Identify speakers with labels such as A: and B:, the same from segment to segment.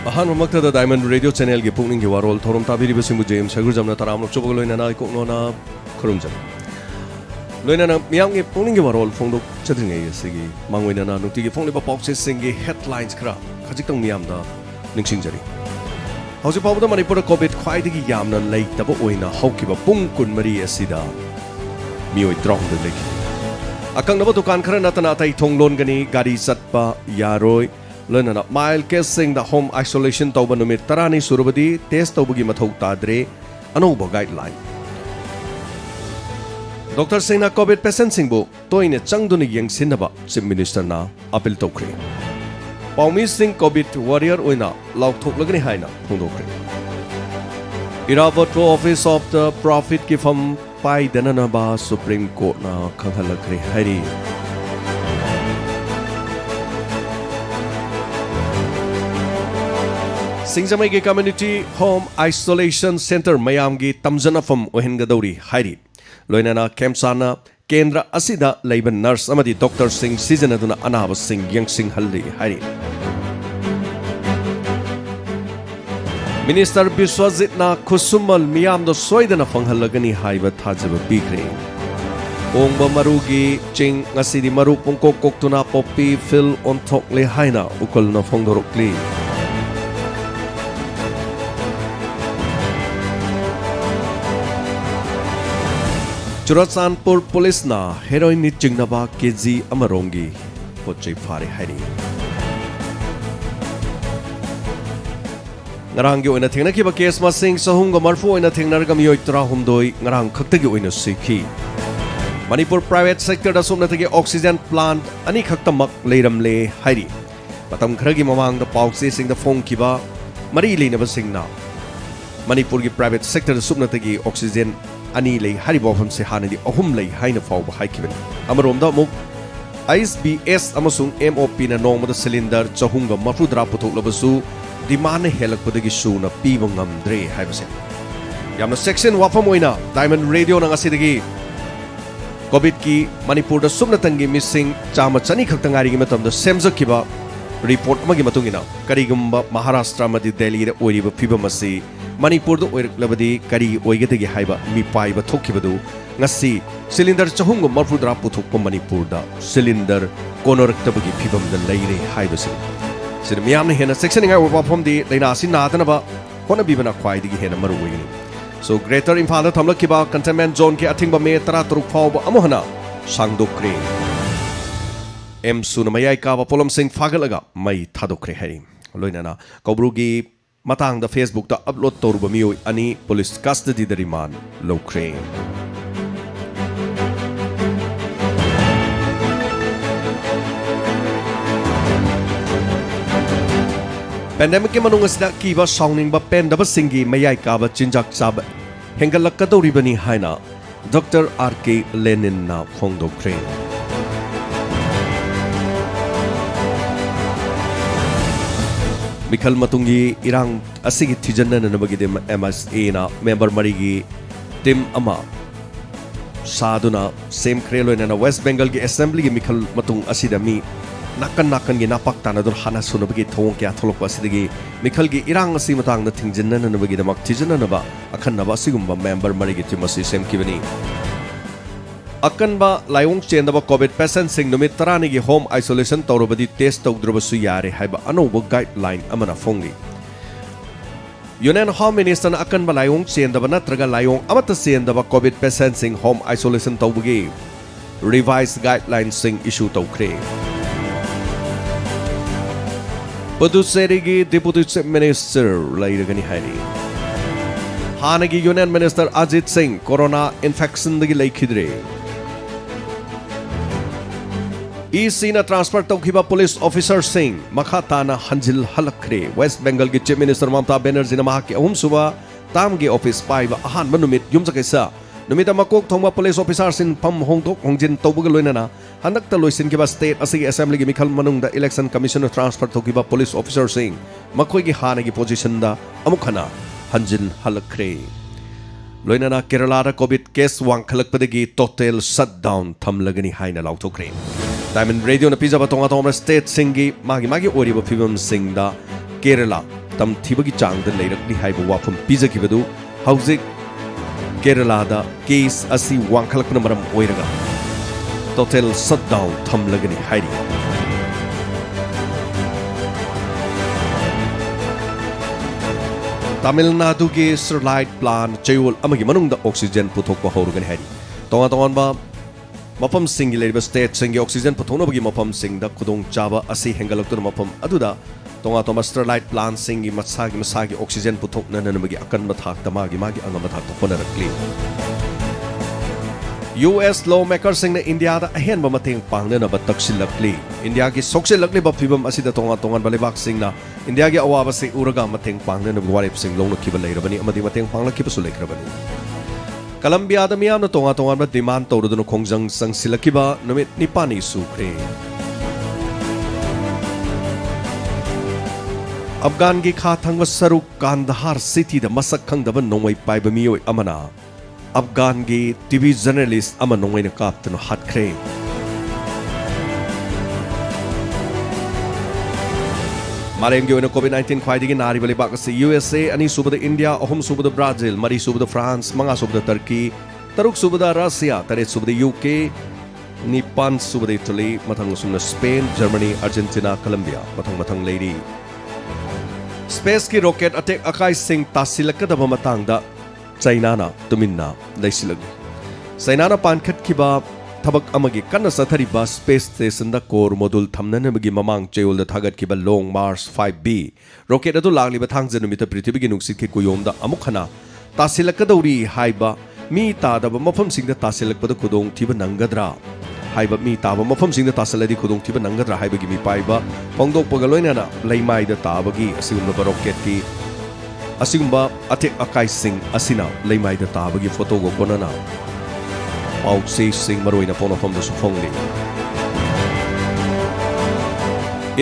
A: अहानमक्तदा diamond radio channel की पुनिंग की वारोल theorem ताबिरी Singh GeM सगुर जमना तराम चोबग लोइना इकोनोना खुरुमजम लोइना मियाम की पुनिंग की वारोल फोंदो चद्रिंगे यसिगी मांगोइना नुक्ति की फोंलिबा पॉक्सेस सिंह हेडलाइंस खरा खजितंग मियामदा निंगसिंगजरी हौजिक पावदा मणिपुर कोविड ख्वाइदगी यामना लेइतबा ओइना हौकिबा पुंग कुनमरी असिदा मियोइ द्रॉंग लेखि अकंगनबा दुकान खरा नतना तै थोंगलोनगनी गाड़ी चटपा यारोय लोनना माइल केसिंग द होम आइसोलेशन तौब नुमित तरानी सुरबदी टेस्ट तौबगी मथौ ताद्रे अनौब गाइडलाइन डॉक्टर सिंह कोविड पेशेंट सिंह तोइने चंगदुन यंगसिनबा चीफ मिनिस्टर ना अपील तौख्रे पाउमी सिंह कोविड वॉरियर ओइना लाउथोकलगनी हाइना फोंदोख्रे इरावत ऑफिस ऑफ द प्रॉफिट की फम पाइदननबा सुप्रीम कोर्ट ना खंगहलख्रे हरी सिंगजमई के कम्युनिटी होम आइसोलेशन सेंटर मयाम की तमजनफम ओहिनगदौरी हाइरी लोइनाना केमसाना केंद्र असिदा लेबन नर्स अमदी डॉक्टर सिंह सिजनदुना अनाब सिंह यंगसिंग हल्ली हाइरी मिनिस्टर विश्वजितना खुसुमल मियाम दो सोइदना फंगहलगनी HYBE थाजब पीख्रे Onge मरुगी Ching ngasi di maru pungkok koktuna poppy fill on thok le haina ukol na fongdorokli Churachandpur police ना heroin चिंगनबा KG अमरोंगी पोचे फारे हरी ngarang gi oina thengna ki ba case ma sing sahung go marfu oina thengnar gam yoi tra humdoi ngarang khakta gi oina sikhi manipur private sector da somna thege oxygen plant ani khakta mak leiram le hairi patam khara gi mamang da pauk se sing da phone ki ba mari leina ba singna manipur gi private sector da somna thege oxygen ani lei haribofam se hanadi ahum lei haina fawba haikiben amarom da muk ISBS amasung MOP na nongmada cylinder chahunga mafudra puthoklobasu demand helakpadagi suna piba ngamdre haibase yamna section wafam oina diamond radio na ngasidagi covid ki manipur da sumnatangi missing chama chani khaktangari gi matamda semjakiba report amagi matungina karigumba maharashtra madi delhi da oiriba piba masi Manipur ओरक्लबदी करी ओइगदगी हाइबा मिपाइबा थोखिबदु ngasi cylinder chahung marfudra puthokpa manipur da cylinder konorktabagi phibam da leire haibasi sin miyamna hena section ngai wafam di leina sin nadana ba hona bibana khwaidigi hena maru oigini so greater imphal da thamlakiba containment zone ke athingba me 13 phawba amohana sangdokre m sunamayai ka ba polom sing phagalaga mai thadokre hari loinana kobrugi matang da Facebook da upload toruba mioi ani police custody da remand lokre pandemic ke manung asida kiba sounding ba pen da ba singi mayai ka ba chinjak sab hengalak ka doribani haina Dr. RK Lenin na phongdokre मिखल मतुंगी इरांग असिगी थिजनन नबगिदे MSA ना member मरिगी team अमा सादुना same क्रेलोइना ना waste Bengal की assembly की मिखल मतुंग असिदमी नाकन नाकन की नापक तानदुर हाना सुनबगी थोंग क्या थोलक असिदगी मिखल की इरांग असि मतांग न थिंजनन नबगिदे मक थिजननबा अखन्नबा सिगुम्बा मेंबर मरिगी टीम असि सेम किबनी अकनबा लायोंग चेंदबा कोविड पेशेंट सिंग नुमित तरानी की होम आइसोलेशन तौरबदी टेस्ट तौद्रबसु यारे हाइबा अनौब गाइडलाइन अमना फोंगी यूनियन होम मिनिस्टर अकनबा लायोंग चेंदबा नत्रगा लायोंग अमत चेंदबा कोविड पेशेंट सिंग होम आइसोलेशन तौबगी रिवाइज गाइडलाइन सिंग इशू तौख्रे पुदुचेरी की डिप्टी चीफ मिनिस्टर लाइरगनी हाइरी हानगी union minister Ajit Singh corona infection दगी लैखिद्रे ईसीना ट्रांसफर तौखिबा पुलिस ऑफिसर सिंह मखाताना हंजिल हलखरे वेस्ट बंगाल की चीफ मिनिस्टर ममता बनर्जी ना महाके अहुम सुबा ताम के ऑफिस पाइबा अहान मनुमित युमजकैसा नुमित मकोक थोंबा पुलिस ऑफिसर सिंह फम होंगतोक होंजिन तौबग लोइनाना हनकता लोइसिन के स्टेट असगी असेंबली की मिखल मनुंग द इलेक्शन कमिश्नर ट्रांसफर तौखिबा पुलिस ऑफिसर सिंह मखोई की हाने की पोजीशन दा अमुखना हंजिन हलखरे लोइनाना केरला दा कोविड केस वांखलकपदगी टोटल शटडाउन थमलगनी हाइना लाउथोख्रे डायमंड रेडियो न पिजा बतोंगा तोमरा स्टेट सिंगी मागी ओरिबो फिबम सिंगदा Kerala tamthibagi changda leirakni haiba wafam pijakibadu hauzik Kerala case asi wangkhalakna maram oiraga total shutdown thamlagani hairi Tamil Nadu ge Sterlite plant chayol amagi manungda oxygen puthokpa horugani hairi tonga ba mapam singi leiba state singi oxygen puthonabagi mapam singda khudong chaba asi hengalaktur mapam aduda tonga Sterlite plant singi masagi oxygen puthokna nanamagi akan mathak tamagi magi angam mathak honarakli US lawmakers sing na India da ahen ba mateng pangna na bataksilakli India gi soksilakli ba phibam asida tonga balibak sing na India gi awaba se uraga mateng pangna na warip sing long na kiba leirabani amadi mateng pangla kiba sulekrabani Colombia da miyam na tonga ba demand tawrudu khongjang sang silakiba numit nipani sukre Afghan gi kha thangwa saruk Kandahar city da masak khangdaba nongwai paiba miyoi amana Afghan gi TV journalist ama nongwai na kaptano hatkre Malengi oina COVID-19 khwaidigi nari bali bakasi USA ani subada India ahum subada Brazil mari subada France manga subada Turkey taruk subada Russia taret subada UK nipan subada Italy mathang sumna Spain Germany Argentina Colombia mathang lady Space ki rocket attack akai sing tasilakadaba matangda China na tuminna laisilagi China na pankhat kiba thabak amagi kanna sathariba space station da core module thamnanamagi mamang chayol da thagat kiba Long March 5B rocket adu lagliba thangjanumita prithvi gi nuksit ki kuyom da amukhana tasilakadori haiba mi tadaba mafam singda tasilakpada kudong thiba nangadra haiba mi taba mafam singda tasaladi kudong thiba nangadra haiba gi mi paiba pongdok pagaloina na laimai da tabagi asigumba rocket ki asigumba atek akai sing asina laimai da tabagi photo go konana Auxi sing maroina pono from the sufongli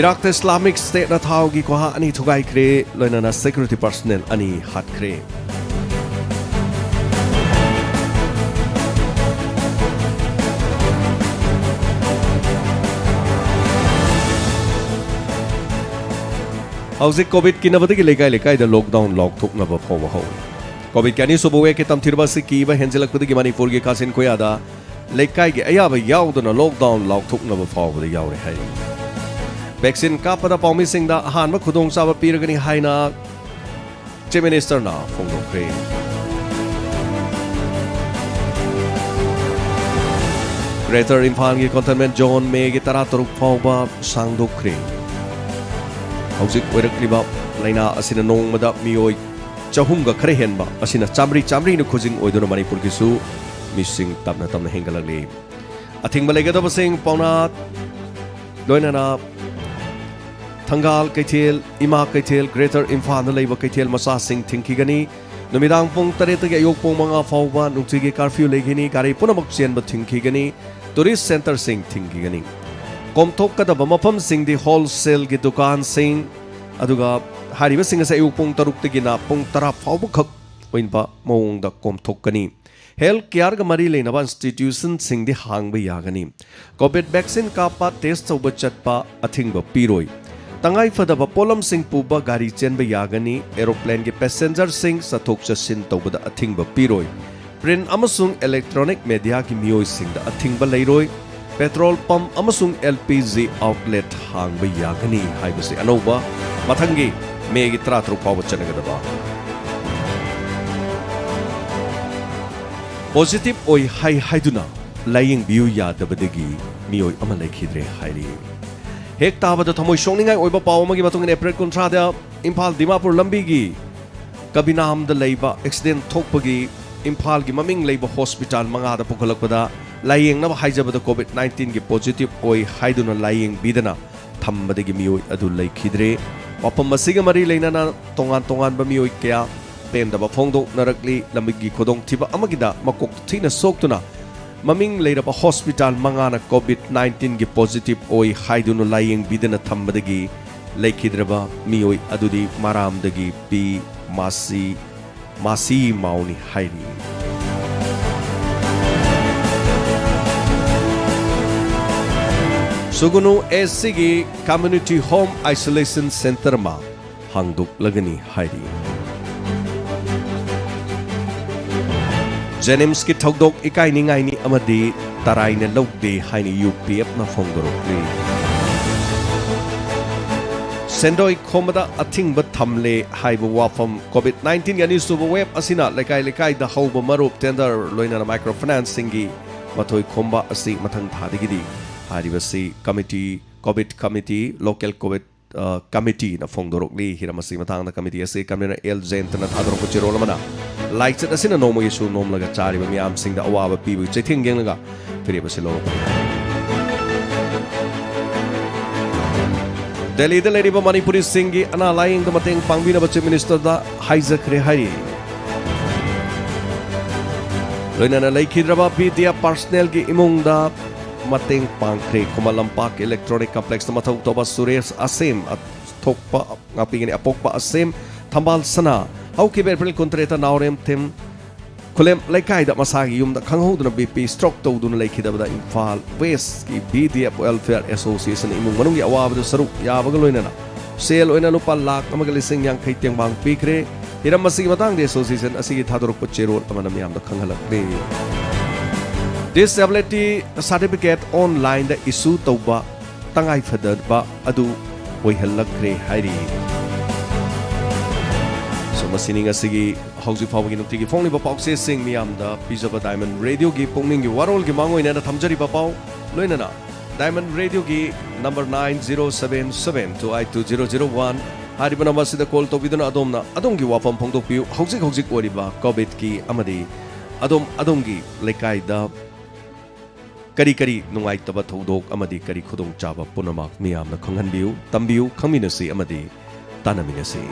A: Iraq the Islamic State na thaugi ko ha ani thugai kre loina na security personnel ani hat kre Hauzik COVID kinabadagi lekai da lockdown lock thuk na ba phawa ho COVID kani subuwe ke tamthirba se ki ba henjelak padi Manipur ge kasin ko yada lekai ge ayaba yaudana lockdown lock thuk na ba phawa da yaure hai vaccine ka pada pawmi sing da han ma khudong sa ba piragani haina chief minister na phongdok kre Greater Imphal ge containment zone me ge tara taruk phawa sangdok kre Hauzik oirakliba laina asina nongmada mioi chahumga khare henba asina chamri nu khojing oidona Manipur ki su missing tamna hengalagli athingba legada basing pauna loina na thangal kaithel ima kaithel Greater Imphal na leiba kaithel masa sing thingki gani numidang pung tare ta ge yok pung manga fawba nungchi ge curfew legini gari punamak chen ba thingki gani tourist center sing thingki gani komthok kada ba mafam sing di wholesale gi dukan sing aduga hariba sing asa ayuk pung taruk tigina pung tara fawba khak oinba mawongda komthok kani health care ga mari leina ba institution sing di hangba yagani covid vaccine ka pa test choba chatpa athingba piroi tangai fadaba polam sing puba gari chenba yagani aeroplane gi passenger sing sathok chasin tobada athingba piroi print amasung electronic media ki mioi sing da athingba leiroi petrol pump amasung LPG outlet hangba yagani haibase anoba mathangi megi tratru pawa chanagadaba positive oi haiduna laying biu yadabadagi mioi ama laikhidre hairi hek tabada thamoi songningai oiba pawa magi matung April 13 da Imphal Dimapur lambi gi Kabinam da leiba accident thokpagi Imphal gi maming leiba hospital manga da pukhalakpada laying na haijabada COVID-19 gi positive oi haiduna laying bidana thambadagi mioi adu laikhidre wapam masiga mari leina tongan ba mioi kya pendaba phongdok narakli lamigi khodong thiba amagida makok thina soktuna maming leiraba hospital mangana COVID-19 gi positive oi haidunu laying bidana thambadagi laikhidraba mioi adudi maramdagi pi masi mauni hairi Sugunu SCG Community Home Isolation Center ma हांगदोक्लगनी हाइरी जेनिम्स की थौदोक इकाइनिंगाइनी अमदी तराइने लौदे हाइनी UPF ना फोंदोरक्ली सेंडोई खोमदा a thing थमले HYBE वाफम कोविड-19 यानी सुब web असिना लेकाई लेकाई द हौब मरुप टेंडर लोइना माइक्रो फाइनेंसिंग की मथोई खोमबा असि मथंग थादिगिदी हारिबसी committee covid committee local covid committee ना फोंदोरक्ली हिरमसी मथांग द कमिटी असि कमिना एल जेंतना थादोरक चिरोलमना लाइक सेट असिना नोमगेसु नोमलगा चारिबा मियाम सिंग द अवाबा पीबु चैथिंग गेंगलगा फिरेबसी लो दिल्ली द लेरिबा मणिपुरी सिंगी अना लाइंग द मतेंग पांगबिना बच्चे मिनिस्टर द हाइजखरे हाई लोइनाना लैखिद्रबा पीटीआ पर्सनल की इमुंग द मतेंग पांगख्रे खुमलंपाक इलेक्ट्रॉनिक कॉम्प्लेक्स द मथौ तोबा Suresh असेम थोकपा ngapigen apokpa asem thambal sana hauki April kontreta naurem them खुलेम लेकाई द मसागी युम द खंगहोदना बीपी स्ट्रोक तौदुना लेखिदबदा इम्फाल वेस्ट की BDF वेलफेयर एसोसिएशन इमुंग मनुंगी अवाबदु सरुक याबग लोइनना सेल ओइना लुपा लाख अमग लिसिंग यांखै तेंबांग पीखरे हिरम मसिगी मतंग द एसोसिएशन असिगी थादोरक चेरोल अमनम याम द खंगहलक्रे डिसेबिलिटी सर्टिफिकेट ऑनलाइन द इशू तौबा तंगाई फदबा अदु ओइहलक्रे हाइरी मसिनिंग असिगी हौजी फावगी नुक्तिगी फोंगलिबा पाउसे सिंग मियामदा पिजबा डायमंड रेडियो की पोंगनिंग की वारोल की मांगोइना द थमजरिबा पाउ लोइनाना डायमंड रेडियो की नंबर 9077282001 हारिबा नंबर सिदा कॉल तोबिदना अदोमना अदोमगी वाफम फोंदोपियु हौजिक हौजिक ओरिबा कोविड की अमदी अदोमगी लेकाइदा करी करी नुंगाइतबा थौदोक अमदी करी खुदोंग चाबा पुनमाक मियामना खंगहनबियु तंबियु खंगमिनसी अमदी तानमिनसी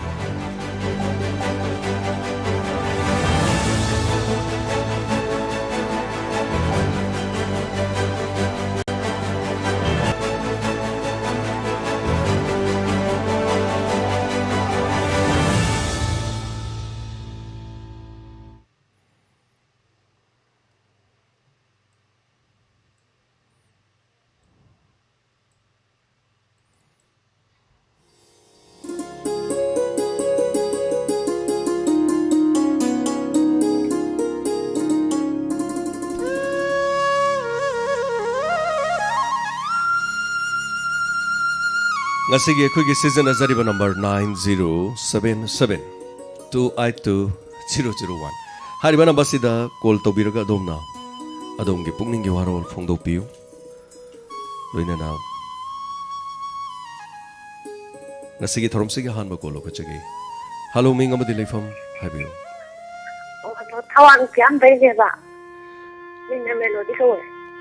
A: ngasi gi season azariba number 9077282001 hariba number sida call tobiraga domna adomgi pungningi warol phongdopiu loinana ngasi gi thorom sigi hanba call okachagi hello ming amadi leifam habiu
B: thawang kyam beijeba ninna melody ko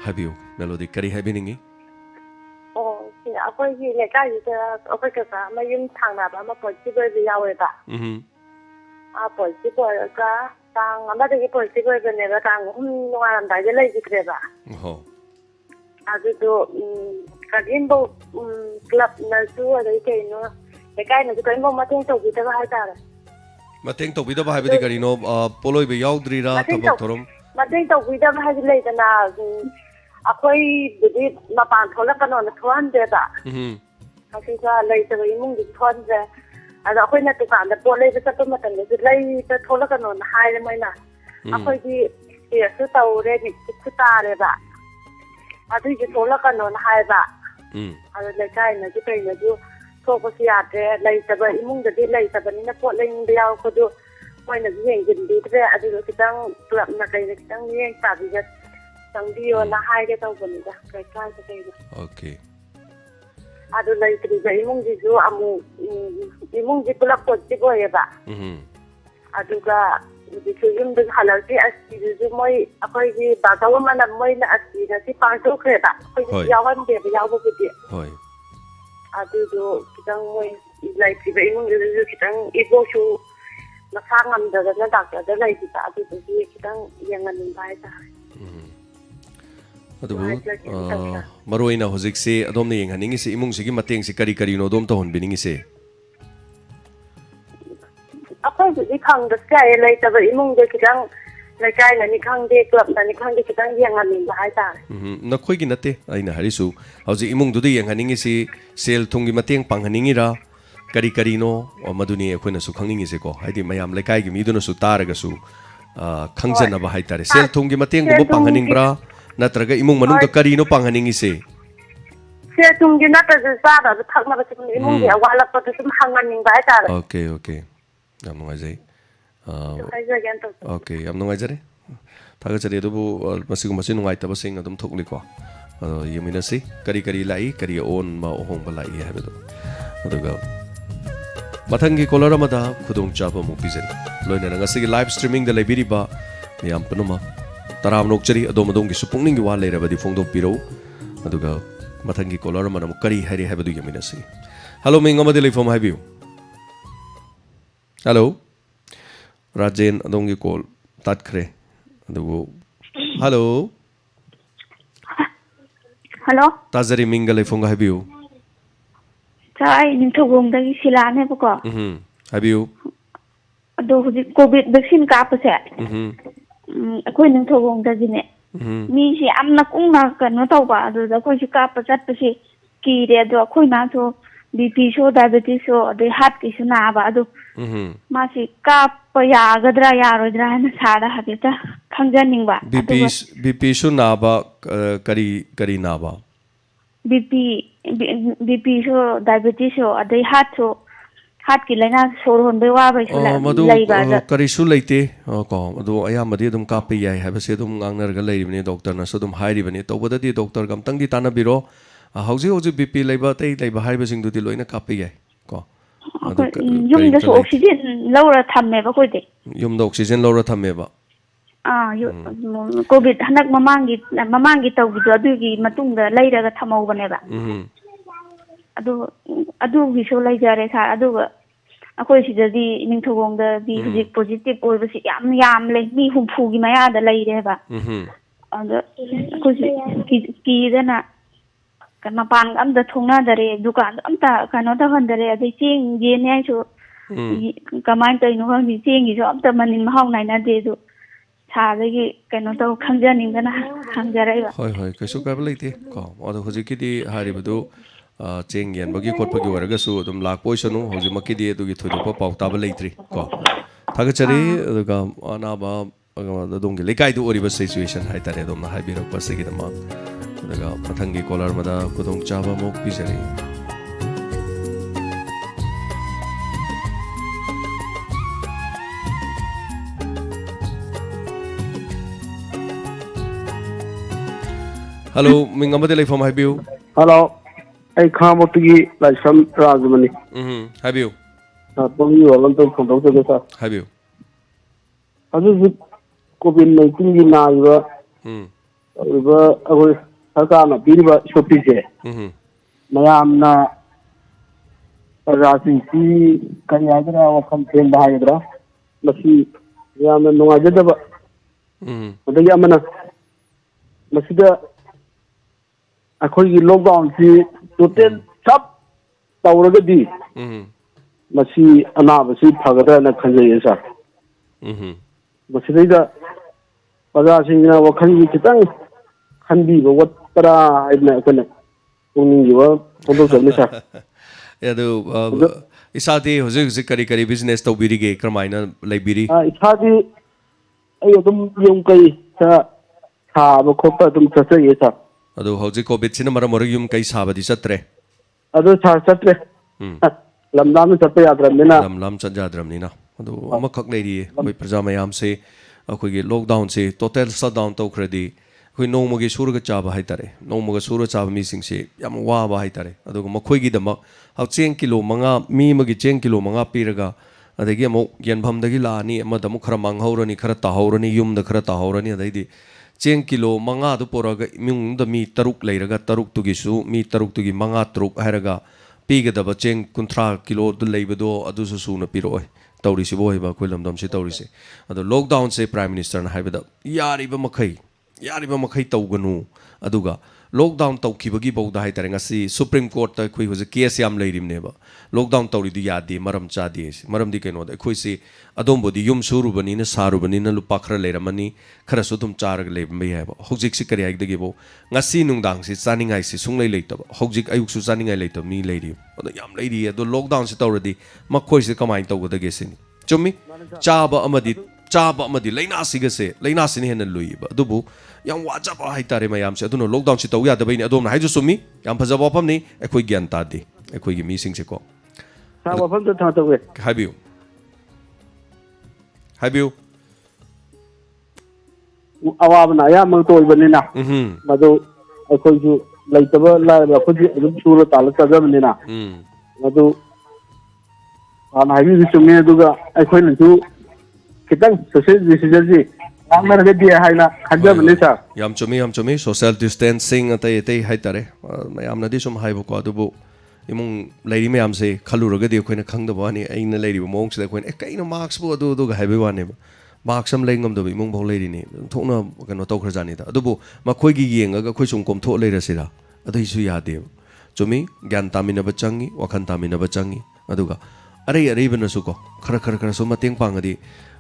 A: habiu melody kari habiningi
B: ꯑꯩꯈꯣꯏꯒꯤ ꯂꯩꯀꯥꯏꯁꯤꯗ ꯑꯩꯈꯣꯏ ꯀꯀꯥ ꯑꯃ ꯌꯨꯝ ꯊꯪꯅꯕ ꯑꯃ positive ꯑꯣꯏꯕ ꯌꯥꯎꯋꯦꯕ positive ꯑꯣꯏꯔꯒ ꯇꯥꯡ ꯑꯃꯗꯒꯤ ꯄꯣꯖꯤꯇꯤꯚ ꯑꯣꯏꯕꯅꯦꯕ ꯇꯥꯡ 3 ꯅꯣꯡꯉꯥꯜꯂꯝꯗꯥꯏꯗ ꯂꯩꯈꯤꯗ꯭ꯔꯦꯕ ꯑꯗꯨꯗꯣ ꯀꯔꯤꯝꯐꯧ ꯀ꯭ꯂꯕꯅꯁꯨ ꯑꯗꯩ ꯀꯩꯅꯣ ꯂꯩꯀꯥꯏꯅꯁꯨ ꯀꯔꯤꯝꯐꯧ ꯃꯇꯦꯡ ꯇꯧꯕꯤꯗꯕ ꯍꯥꯏꯇꯥꯔꯦ
A: ꯃꯇꯦꯡ ꯇꯧꯕꯤꯗꯕ ꯍꯥꯏꯕꯗꯤ ꯀꯔꯤꯅꯣ ꯄꯣꯂꯣꯏꯕ ꯌꯥꯎꯗ꯭ꯔꯤꯔꯥ ꯊꯕꯛ ꯊꯧꯔꯝ
B: ꯃꯇꯦꯡ ꯇꯧꯕꯤꯗꯕ ꯍꯥꯏꯗꯤ ꯂꯩꯗꯅ ꯑꯩꯈꯣꯏꯕꯨꯗꯤ ꯃꯄꯥꯟ ꯊꯣꯛꯂꯛꯀꯅꯣꯅ ꯊꯣꯛꯍꯟꯗꯦꯕ ꯑꯗꯨꯒ ꯂꯩꯇꯕ ꯏꯃꯨꯡꯗꯤ ꯊꯣꯛꯍꯟꯗ꯭ꯔꯦ ꯑꯗꯣ ꯑꯩꯈꯣꯏꯅ ꯗꯨꯀꯥꯟꯗ ꯄꯣꯠ ꯂꯩꯕ ꯆꯠꯄ ꯃꯇꯝꯗꯁꯨ ꯂꯩꯕ ꯊꯣꯛꯂꯛꯀꯅꯣꯅ ꯍꯥꯏꯔꯦ ꯃꯣꯏꯅ ꯑꯩꯈꯣꯏꯗꯤ ꯇꯦꯁꯁꯨ ꯇꯧꯔꯦ ꯅꯤꯛꯁꯨ ꯇꯥꯔꯦꯕ ꯑꯗꯨꯏꯁꯨ ꯊꯣꯛꯂꯛꯀꯅꯣꯅ ꯍꯥꯏꯕ ꯑꯗꯣ ꯂꯩꯀꯥꯏꯅꯁꯨ ꯀꯩꯅꯁꯨ ꯊꯣꯛꯄꯁꯨ ꯌꯥꯗ꯭ꯔꯦ ꯂꯩꯇꯕ ꯏꯃꯨꯡꯗꯗꯤ ꯂꯩꯇꯕꯅꯤꯅ ꯄꯣꯠ ꯂꯩꯅꯤꯡꯕ ꯌꯥꯎꯔꯛꯄꯗꯨ ꯃꯣꯏꯅꯁꯨ ꯌꯦꯡꯁꯤꯟꯕꯤꯗ꯭ꯔꯦ ꯑꯗꯨꯒ ꯈꯤꯇꯪ ꯀ꯭ꯂꯕꯅ ꯀꯩꯅ ꯈꯤꯇꯪ ꯃꯤꯠꯌꯦꯡ ꯇꯥꯕꯤꯒ ꯆꯪꯕꯤꯌꯣꯅ ꯍꯥꯏꯒꯦ ꯇꯧꯕꯅꯤꯗ ꯂꯩꯀꯥꯏꯗ ꯀꯩꯅꯣ
A: ओके
B: ꯑꯗꯨ ꯂꯩꯇ꯭ꯔꯤꯕ ꯏꯃꯨꯡꯁꯤꯁꯨ ꯑꯃꯨꯛ ꯏꯃꯨꯡꯁꯤ ꯄꯨꯂꯞ ꯄꯣꯖꯤꯇꯤꯚ ꯑꯣꯏꯌꯦꯕ ꯑꯗꯨꯒ ꯍꯧꯖꯤꯛꯁꯨ ꯌꯨꯝꯗꯁꯨ ꯍꯜꯂꯛꯇ꯭ꯔꯤ ꯑꯁꯤꯗꯨꯁꯨ ꯃꯣꯏ ꯑꯩꯈꯣꯏꯒꯤ ꯕꯥꯙꯧ ꯑꯃꯅ ꯃꯣꯏꯅ ꯑꯁꯤꯗꯁꯤ ꯄꯥꯡꯊꯣꯛꯈ꯭ꯔꯦꯕ ꯑꯩꯈꯣꯏꯁꯨ ꯌꯥꯎꯍꯟꯗꯦꯕ ꯌꯥꯎꯕꯕꯨꯗꯤ ꯑꯗꯨꯗꯣ ꯈꯤꯇꯪ ꯃꯣꯏ ꯂꯩꯇ꯭ꯔꯤꯕ ꯏꯃꯨꯡꯗꯨꯗꯁꯨ ꯈꯤꯇꯪ ꯏꯕꯣꯛꯁꯨ ꯃꯁꯥ ꯉꯝꯗꯗꯅ ꯗꯥꯛꯇꯔꯗ ꯂꯩꯈꯤꯕ ꯑꯗꯨꯗꯨꯒꯤ ꯈꯤꯇꯪ ꯌꯦꯡꯍꯟꯅꯤꯡꯕ ꯍꯥꯏꯇꯥꯔꯦ
A: ꯑꯗꯨꯕꯨ ꯃꯔꯨꯑꯣꯏꯅ ꯍꯧꯖꯤꯛꯁꯤ ꯑꯗꯣꯝꯅ ꯌꯦꯡꯍꯟꯅꯤꯡꯉꯤꯁꯤ ꯏꯃꯨꯡꯁꯤꯒꯤ ꯃꯇꯦꯡꯁꯤ ꯀꯔꯤ ꯀꯔꯤꯅꯣ ꯑꯗꯣꯝ ꯇꯧꯍꯟꯕꯤꯅꯤꯡꯉꯤꯁꯦ
B: ꯑꯩꯈꯣꯏꯕꯨꯗꯤ ꯈꯪꯗꯁꯨ ꯌꯥꯏꯌꯦ ꯂꯩꯇꯕ ꯏꯃꯨꯡꯗ ꯈꯤꯇꯪ ꯂꯩꯀꯥꯏꯅꯅꯤ ꯈꯪꯗꯦ ꯀ꯭ꯂꯕꯅꯅꯤ ꯈꯪꯗꯦ ꯈꯤꯇꯪ ꯌꯦꯡꯍꯟꯅꯤꯡꯕ ꯍꯥꯏꯇꯥꯔꯦ
A: ꯅꯈꯣꯏꯒꯤ ꯅꯠꯇꯦ ꯑꯩꯅ ꯍꯥꯏꯔꯤꯁꯨ ꯍꯧꯖꯤꯛ ꯏꯃꯨꯡꯗꯨꯗ ꯌꯦꯡꯍꯟꯅꯤꯡꯉꯤꯁꯤ ꯁꯦꯜ ꯊꯨꯝꯒꯤ ꯃꯇꯦꯡ ꯄꯥꯡꯍꯟꯅꯤꯡꯉꯤꯔꯥ kari kari no maduni akhona su khangning ise ko haidi mayam lekai gi miduna su taraga su khangjan ba haitare sel thung gi mateng go panghaning bra natraga imung manung da kari no panghaning ise
B: sel thung gi nata sa da thakna ba chim imung gi awala pa tu sum hanganing ba haitare
A: okay yam ngai jai okay yam ngai jare thaga jare du masigu masin ngai ta ba sing adum thokli ko yamina si kari kari lai kari on ma ohong ba lai ha bedo aduga mathangi kolar amada khudong chapa mu pizari loina ngasi gi live streaming da lebiri ba miyam punuma taram nokchari adom adom gi supungning gi wa leira ba di phongdo piro aduga mathangi kolar amada kari hari ha bedu yamina si hello ming amade leifom ha biu hello rajen adong gi call tat khre adugo hello
C: Hello.
A: Tazari mingle phone ga habiu.
C: Chai ning thogong da sila ne ko.
A: Habiu.
C: Ado huji COVID vaccine ka pa se. Akoi ning thogong da jine. Mi si amna kung na kan no taw ba ado da koi si ka pa chat pa si ki re do akoi na so BP so diabetes so de heart ki su na ba ado. Ma si ka pa ya gadra ya ro dra na sa da ha ta khangjaning ba.
A: BP su na ba kari na ba.
C: BP so diabetes so adai heart ki laina sor hon be wa ba so lai ba da
A: kari su leite ko ado ayamadi dum ka pe yai ha ba se dum ngangnar ga lai bini doctor na so dum hairi bani to boda di doctor gam tang di tana biro hauji BP leiba tai leiba hai ba sing du di loina ka pe yai ko
C: yum da so oxygen laura thamme ba koi de
A: yum da oxygen laura thamme ba
C: COVID hanak mamangi taw gi adu gi matung da leiraga thamau bane ba adu gi so lai jare sa adu ga akoi sidadi ningthogong da di hujik positive oi ba si yam le mi humfu gi maya da lai re ba adu akoi ki dana kan mapan am da thongna dare dukan am ta kano ta han dare ade ching ge ne so kamai tai no hang ji ching gi so am ta manin mahau nai na de du 사대기 그노도 강자님들나 강자래요.
A: 허이 그래서 가블레이티 거 어도 호지키디 하리부도 쟁겐 버기 콧버기 워라가수 좀 락보이셔노 호지 막기디 에도기 토도파 파우타블레이트리 거 타가처리 어가 아나바 동기 레카이도 오리버 시츄에이션 하이타레 좀 하이비럭 버스기다마 어가 마탕기 콜라르마다 고동 짜바 목 비자리 Hello, ming amade leifom habiu.
D: Hello, ai khamotgi laisam rajmani.
A: Habiu.
D: Bom yu alam to phondong se sa.
A: Habiu.
D: Adu COVID-19 gi na iba. Iba agoi sarkar na biriba shoppi je. Mayam na rasi si kanyadra wa kham ten bahayadra. Masi yam na nungajada ba. Adagi amana masida अखोई lockdown से total सब तौरगदी मसी अनाबसी फगदना खंजय sir मसीदा प्रजासिंगना वखल खितंग खनबीबो वतरा आइना कने पुनिंगिबो photo चलने sir
A: यादो इसादी हुजिक करी business तौबिरिगे क्रमाइना लाइबिरी
D: इसादी अयो तुम यम कई सा खाब खोप तुम चचे सर
A: अदो हौजी कोविड सिना मरम मरग युम कई साबदी सत्रे
D: अदो सत्रे लमलाम सत्रे याद्रमनिना
A: लमलाम सज्जाद्रमनिना अदो अमखक लेरी कोई प्रजा मयाम से अखोगी लॉकडाउन से टोटल शटडाउन तौखरदी कोई नोमगी सुरग चाबा हाइतारे नोमगा सुर चाबा मीसिंग से याम वाबा हाइतारे अदो मखोगी दम हौ चेंग किलो मंगा मी मगी चेंग किलो मंगा पीरगा अदगी अमो गेनभमदगी लानी अमदम खरा मांगहौरनी खरा ताहौरनी युमद खरा ताहौरनी अदैदी चेंग किलो मंगा दु पोरगा इमुंग द मी तरुक लेरगा तरुक तुगिसु मी तरुक तुगी मंगा तरुक हैरगा पीगदब चेंग कुंथ्रा किलो दु लेबदो अदुसु सुना पिरोय तौरिसि बोयबा कोइलमदम से तौरिसि अदो लॉकडाउन से प्राइम मिनिस्टर न हाइबदा यारिबा मखै तौगनु अदुगा lockdown taukhibagi bauda hai tare ngasi supreme court ta khoi hoje case yam leirimne ba lockdown tawri du yade maram cha de maram di keno da khoi se adom bodi yum suru bani na saru bani na lupa khara leiramani khara su tum char ga leib mai hai ba hojik si kari hai dagi bo ngasi nungdang si chaningai si sunglei leita ba hojik ayuk su chaningai leita mi leiri oda yam leiri ado lockdown si tawradi makhoi se kamai tawga ge sin chumi chaba amadi laina siga se laina sin hen lui ba dubu yang wajaba hai tare mayam se aduno lockdown si tawya da bai ni adom na haiju sumi yam phajaba pam ni ekoi gyan ta di ekoi gi mi sing se ko
D: sa wa pham ta ta we
A: haibiu
D: awabna ya mang toy banina madu ekoi ju laitaba la ba khodi adum sura tal ta ga banina madu ana habi bi sumi duga ekoi na ju kitang social distancing amar ge dia haina khajja banisa
A: yam chumi social distancing atai hai tare mayam na di sum hai ko adubu imung leiri mayam se khaluraga di khoina khangdaba ani aina leiri bo mong se khoina kaino marks bo adu ga hai be wane marks am lengam do imung bo leiri ni thokna kano to khra jani da adubu makhoi gi yenga ga khoi sum kom tho leira sira adu isu ya de chumi gyan tamina ba changi wakhan tamina ba changi aduga are bana su ko khara so mateng pangadi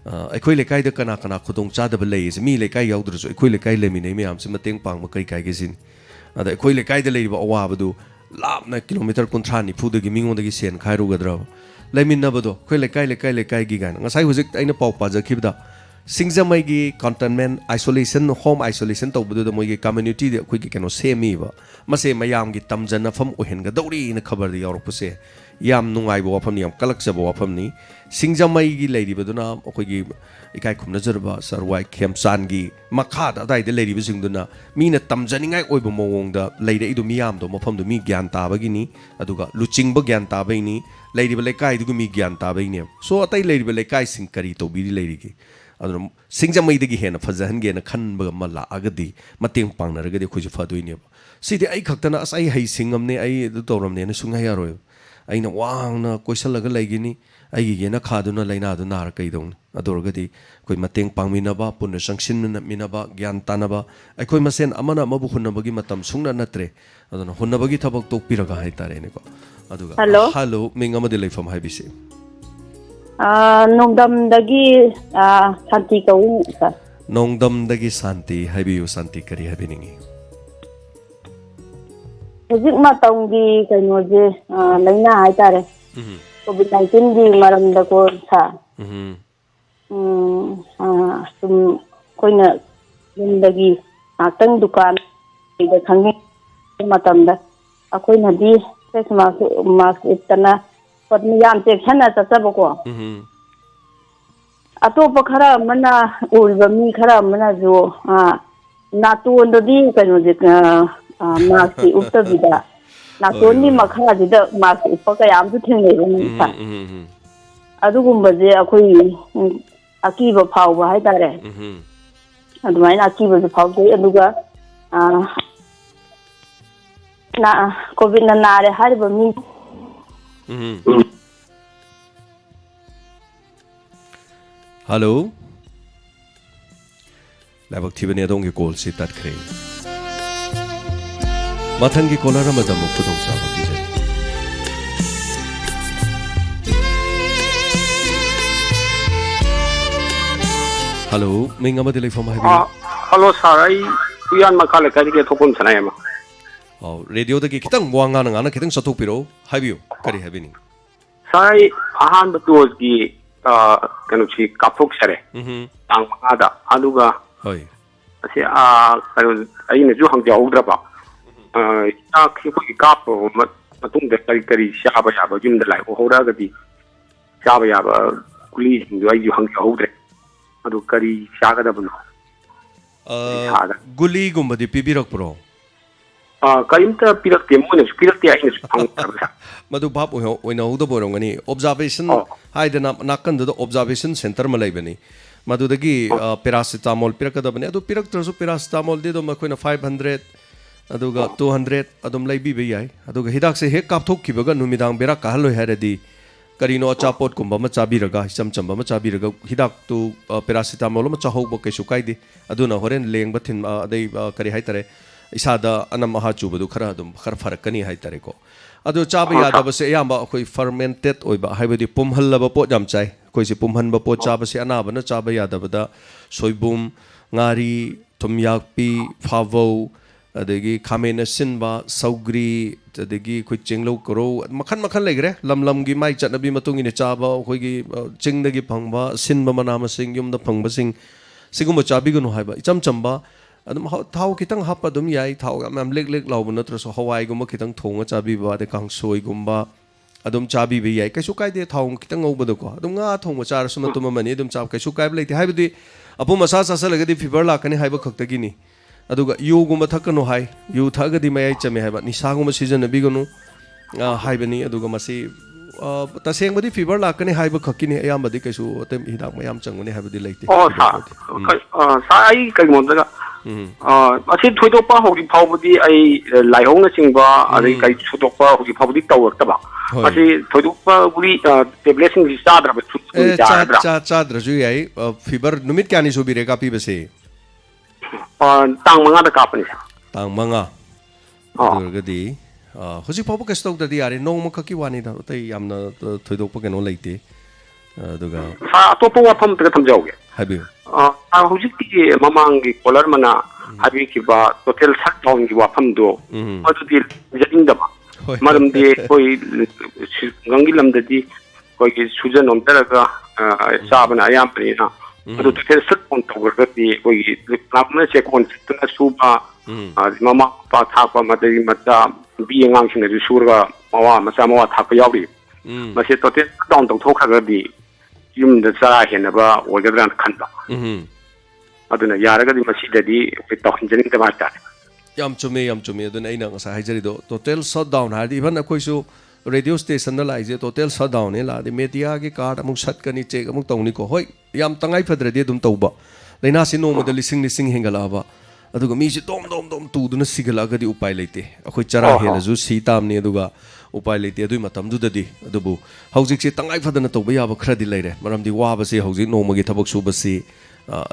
A: akhoi lekai da kana khudong cha da lei se mi lekai yaudru so akhoi lekai lemi nei myam se mateng pang ma kai ge sin ada akhoi lekai da lei ba awa badu lapna kilometer kunthra ni phu da gi mingo da gi sen khairu gadra lemin na bado akhoi lekai gi gan ngasai hujik aina pau pa ja khibda singjamai gi containment isolation home isolation to badu da moi gi community de akhoi gi keno semi ba mase mayam gi tamjana fam ohen ga dawri na khabar di yaur puse yam nungai bo wafam ni yam kalak sa bo wafam ni singjamai gi leiri baduna akhoi gi ikai khumna jarba sarwai khemsan gi makha da dai de leiri bising duna mi na tamjaningai oibo mowong da leire idu miyam do mafam du mi gyan ta ba gi ni aduga luching ba gyan ta ba ni leiri ba lekai du mi gyan ta ba ni so atai leiri ba lekai sing kari to bi leiri gi adu singjamai de gi hena fajahan ge na khan ba mala agadi mateng pangna ra gi khoju fadoi ni sidi ai khaktana as ai hai singam ne ai du toram ne na sungai yaroi aina wangna koisalaga laigini aigi gena khaduna laina du nar kaidong adorgadi koi mateng pangminaba punna sangsinna minaba gyan tanaba aikoi masen amana mabu hunnabagi matam sungna natre adona hunnabagi thabak tokpiraga haitare ne ko aduga hello minga madi leifam haibisi
C: nongdam dagi santi ka u sa
A: nongdam dagi santi haibiu santi kari habiningi
C: hujik matonggi kainoje laina haitare COVID-19 gi maram da ko sa sum koina lindagi atang dukan da khangi matam da akoina di face mask itana patni yam te khana ta sabako atopa khara mana ulba mi khara mana jo natu ondodi kainoje mask uttabida nakoni makha jida mask upaka yam su thengai ni sa adugumbaje akoi akiba phawba hai tare adumai na akiba ju phawde aduga na covid na nare hariba mi
A: hello labak thibane adong ge call si tat khre mathang gi kolara madam pudong sa ba bije hello minga ma delay from highway
D: hello sir ai uyan makale kai ke thopum sanai ma
A: radio da gi kitang wanga na ngana kitang sathok piro highway kari habini
D: sai ahan batos gi kanu chi kapok sare tang ma da aduga
A: hoi
D: ase kanu ai ne ju hang ja udra ba ki ko kap matung de kari shaba yaba jum de lai hora ga di shaba yaba kuli ju ai ju hang ja udre adu kari shaga da bunu
A: guli gumbadi pibirak pro
D: kaimta pirak te mo ne pirak te ai ne hang ta
A: madu bab oina uda borongani observation haidana nakan da observation center ma laibani madu dagi paracetamol pirakada bani adu pirak trasu paracetamol de do makoina 500 aduga 200 adum laibi be yai aduga hidak se hek kapthok kibaga numidang bera kahaloi haradi karino achapot kumba ma chabiraga chamchamba ma chabiraga hidak tu paracetamol ma chahok bo kesu kaide aduna horen lengba thin adai kari haitare इसादा Anam महा चुबदु खरा फरकनी हाय तारेको अदो चाबा यादबसे याम अखोई fermented ओइबा हाइबदि पुमहल्लबा pot जाम चाइ कोइसे पुमहनबा pot चाबसे अनाबना Chaba यादबदा सोइबुम ngari thumyakpi phavo adegi khamena sinba saugri adegi khoi chenglo koro makhan legre lam gi mai chatnabi matung ine chaba khoi gi chingdagi phangba sinba manama sing yumda phangba sing sigumba chabi gunu haiba icham chamba adum thau kitang hapa dum yai thau am lek lawba natra so hawai gumba kitang thonga chabi ba de kang soi gumba adum chabi be yai kaisu kai de thau kitang ngobado ko adum nga thongba char suma tuma mani adum chab kaisu kai leite haibdi apu masa sasa lagadi fever lakani haiba khaktagini aduga yu gumba thakano hai yu thagadi mayai chame haiba nisa gumba season na bigonu haibani aduga masi taseng badi fever lakani haiba khakini ayambadi kaisu atem hidak mayam changone haibadi leite
E: sa ai kai mondaga asi thoidokpa hogi phawbudi ai laihongna chingba adai kai chudokpa hogi phawbudi tawrtaba asi thoidokpa buri tablet sing sadra ba
A: chadra ju yai fever numit kyani subire kapi base
E: tang manga da kapani
A: tang manga durgadi hoji phabu kastok dadi are no ma khaki wani da tai yamna thoidokpa keno leite aduga
E: sa atopo wa pham te thamjauge
A: habi
E: hoji ki mamangi kolar mana habi ki ba total shutdown gi wa pham do adudi jading da maram de koi gangi lam dadi koi ki sujan om taraga sabana ayam prina adu total shutdown to gurgati koi namna che kon tuna suba mama pa tha pa madari mata bi ngang sing du surga mawa masa mawa tha pa yawi mase total shutdown to thokhaga di yum da sara henaba ogadran khanba aduna yaragadi masidadi tawhinjani ta bata
A: yam chume aduna aina ngasa haijari do total shutdown hadi even akoisu radio station na laije total shutdown ne la de media gi card amuk sat kani check amuk tawni ko hoi yam tangai phadradi dum tawba leina si no model lising hengala ba aduga mi si dom tu duna sigala gadi upai leite akoi chara hela ju si tam ni aduga upai leite adui matam du dadi adubu haujik si tangai phadana tawba yaba khradi leire maramdi wa ba si haujik no magi thabak su ba si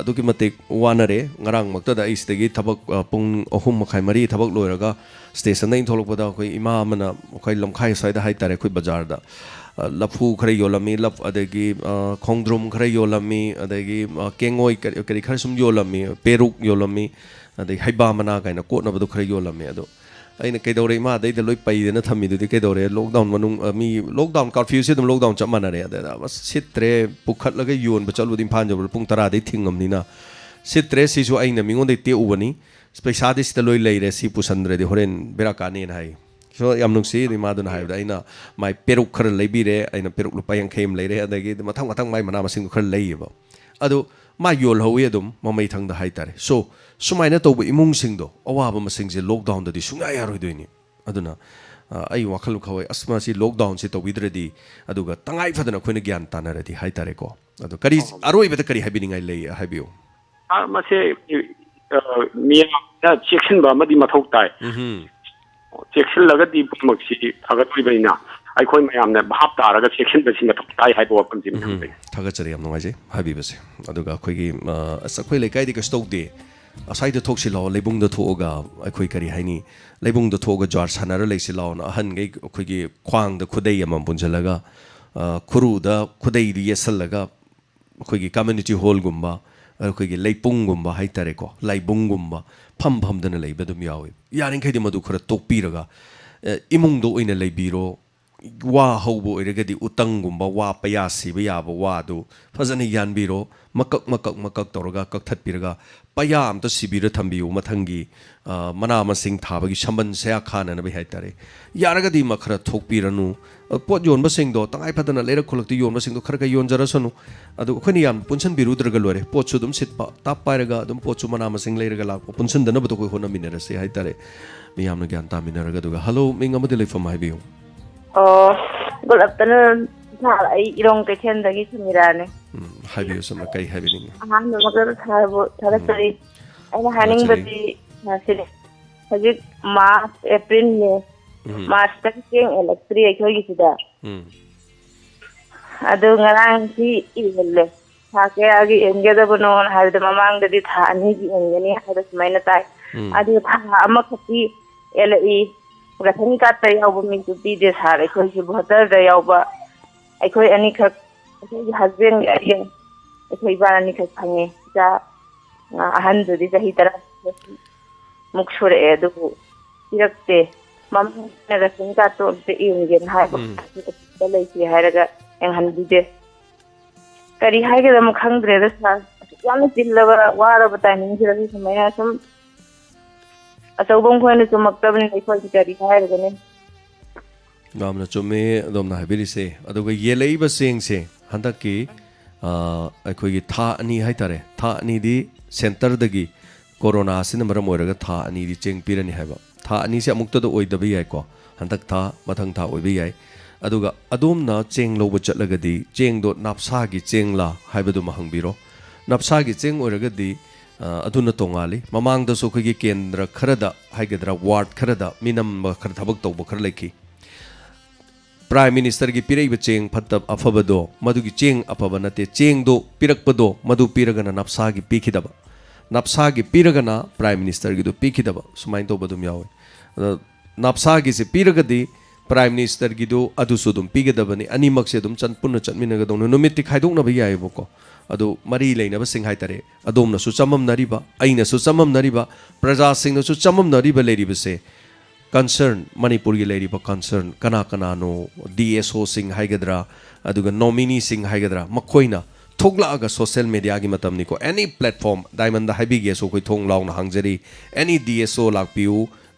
A: aduki matik wanare ngarang makta da istegi thabak pung ahum makhai mari thabak loiraga station na intholokpada koi ima mana koi lamkhai saida hai tare koi bazar da lafu khare yolami lap adegi khongdrum khare yolami adegi kengoi kari khare sum yolami peruk yolami adegi haiba mana kaina kotna badu khare yolami ado aina kaidore ma dai de loi pai de na thami du de kaidore lockdown manung mi lockdown curfew se dum lockdown chap manare da bas sitre pukhat laga yon ba chalu dim phan jabur pung 10 dai thingam ni na sitre si su aina mingon dei te ubani spaisa dis de loi leire si pusandre de horen bera kane na hai so yam nung si ni ma dun hai da aina mai peruk khar leibire aina peruk lupa yang khem leire adagi mathang mai mana masing khar leiba adu ma yol hawi adum mamai thang da hai tare so sumaina tawba imung sing do awaba masing je lockdown da di sunga yaroi doini aduna ai wakhal khawai asma si lockdown si tawidredi aduga tangai phadana khoina gyan tanaradi hai tare ko adu kari aroi beta kari habiningai lei habiu
E: mase miya na section ba madi mathau tai section laga di maksi thagat ribaina ai khoi mayam na bhap taraga section ba si mathau tai hai bo pam jim
A: thagat chari yam ngai je habi base aduga khoi gi asa khoi lekai di ka stok de asai da thok si law leibung da thoga akhoi kari haini leibung da thoga jar sanara leisi law na han ngai khoi gi khwang da khudai amam punjalaga khuru da khudai di yesal laga khoi gi community hall gumba khoi gi leipung gumba hai tare ko leibung gumba pham dana leiba dum yawi yaring khai di madu khara tokpi raga imung do oina leibiro wa hobo iragadi utang gumba wa payasi ba yaba wa du fazani yanbiro makak toroga kakthat piraga payam to sibira thambiu mathangi mana masing thabagi samban se khana na be hai tare yaragadi makhara thokpiranu pot yon basing do tangai phadana lera khulakti yon basing do khara yon jarasanu adu khoni yam punsan birudraga lore pot chu dum sitpa tap pairaga dum pot chu mana masing leiraga la punsan dana bado ko hona minera se hai tare miyam na gyan ta minera ga duga hello minga model from hai biu
C: good afternoon ai irong te chen dagi chmirane
A: hai biu sama kai hai bining
C: han no magar thara sari aina haning bati nasire haji March April ne March tak keng electric ai khoi sida adu ngarang si ile
F: ꯊꯥ ꯀꯌꯥꯒꯤ ꯌꯦꯟꯒꯗꯕꯅꯣ ꯍꯥꯏꯕꯗ ꯃꯃꯥꯡꯗꯗꯤ ꯊꯥ 2ꯒꯤ ꯌꯦꯟꯒꯅꯤ ꯍꯥꯏꯕ ꯁꯨꯃꯥꯏꯅ ꯇꯥꯏ ꯑꯗꯨ ꯊꯥ ꯑꯃꯈꯛꯀꯤ ꯌꯦꯜꯂꯛꯏ ꯔꯦꯁꯟ ꯀꯥꯔꯗꯇ ꯌꯥꯎꯕ ꯃꯤꯁꯨ ꯄꯤꯗꯦ ꯁꯥꯔ ꯑꯩꯈꯣꯏꯁꯤ ꯚꯣꯇꯔꯗ ꯌꯥꯎꯕ ꯑꯩꯈꯣꯏ ꯑꯅꯤꯈꯛ ꯑꯩꯈꯣꯏꯒꯤ ꯍꯁꯕꯦꯟꯒ ꯑꯩꯒ ꯑꯩꯈꯣꯏ ꯏꯕꯥ ꯑꯅꯤꯈꯛ ꯐꯪꯉꯦ ꯏꯆꯥ ꯑꯍꯟꯗꯨꯗꯤ ꯆꯍꯤ 10 ꯃꯨꯛ ꯁꯨꯔꯛꯑꯦ ꯑꯗꯨꯕꯨ ꯄꯤꯔꯛꯇꯦ ꯃꯃꯥꯡꯗ ꯔꯦꯁꯟ ꯀꯥꯔꯗꯇꯣ ꯑꯝꯇ ꯌꯦꯡꯒꯦꯅ ꯍꯥꯏꯕ ꯂꯩꯇꯦ ꯍꯥꯏꯔꯒ ꯌꯦꯡꯍꯟꯕꯤꯗꯦ ꯀꯔꯤ ꯍꯥꯏꯒꯗꯕꯅꯣ ꯈꯪꯗ꯭ꯔꯦꯗ ꯁꯥꯔ ꯌꯥꯝꯅ ꯆꯤꯜꯂꯕ ꯋꯥꯔꯕ ꯇꯥꯏꯃꯤꯡꯁꯤꯗꯗꯤ ꯁꯨꯃꯥꯏꯅ ꯁꯨꯝ ꯑꯆꯧꯕ ꯃꯈꯣꯏꯅ ꯆꯨꯝꯃꯛꯇꯕꯅꯤꯅ ꯑꯩꯈꯣꯏꯗꯤ ꯀꯔꯤ ꯍꯥꯏꯔꯒꯅꯤ
A: ꯌꯥꯝꯅ ꯆꯨꯝꯃꯦ ꯑꯗꯣꯝꯅ ꯍꯥꯏꯕꯤꯔꯤꯁꯦ ꯑꯗꯨꯒ ꯌꯦꯜꯂꯛꯏꯕ ꯆꯦꯡꯁꯦ ꯍꯟꯗꯛꯀꯤ ꯑꯩꯈꯣꯏꯒꯤ ꯊꯥ 2 ꯍꯥꯏꯇꯥꯔꯦ ꯊꯥ 2ꯗꯤ ꯁꯦꯟꯇꯔꯗꯒꯤ कोरोना असिना मरम ओइरगा था अनि दि चेंग पिरनि हाइबा था अनि से अमुक्तद ओइदबि याय को हंतक था मथंग था ओइबि याय अदुगा अदोमना चेंग लोब चटलगदि चेंग दो नापसा गी चेंग ला हाइबदु महंगबिरो नापसा गी चेंग ओइरगदि अदुना तोंगाली ममांग दसो खगी केंद्र खरदा हाइगद्रा वार्ड खरदा मिनम खर थबक तौब खर लेखि प्राइम मिनिस्टर की पिरैब चेंग फत्तब अफबदो मदुगी चेंग अफब नते चेंग दो पिरकपदो मदु पिरगना नापसा गी पिखिदबा नापसा की पीरगना प्राइम मिनिस्टर की पीखीदब सुमाइन तब नापसा की से पीरगदी प्राइम मिनिस्टर की पीगदबनी अनीमक से पुनः चटमीनगदौन नुमित्ति खाइदोक्नब यायबको अदो मरी लेनब सिंह हाइतरे अदोमनसु चममनरिबा अइनसु चममनरिबा प्रजासिंगनसु चममनरिबा लेरिबसे कंसर्न मणिपुर की लेरिबा कंसर्न कना कनानो DSO सिंह हाइगद्रा अदुगा नॉमिनी सिंह हाइगद्रा मखोइना थोगलागा सोशल मीडिया की मतमनी को एनी प्लेटफॉर्म डायमंड हाइबीगे सो कोई थोंग लाउन हांगजरी एनी DSO लाकपिउ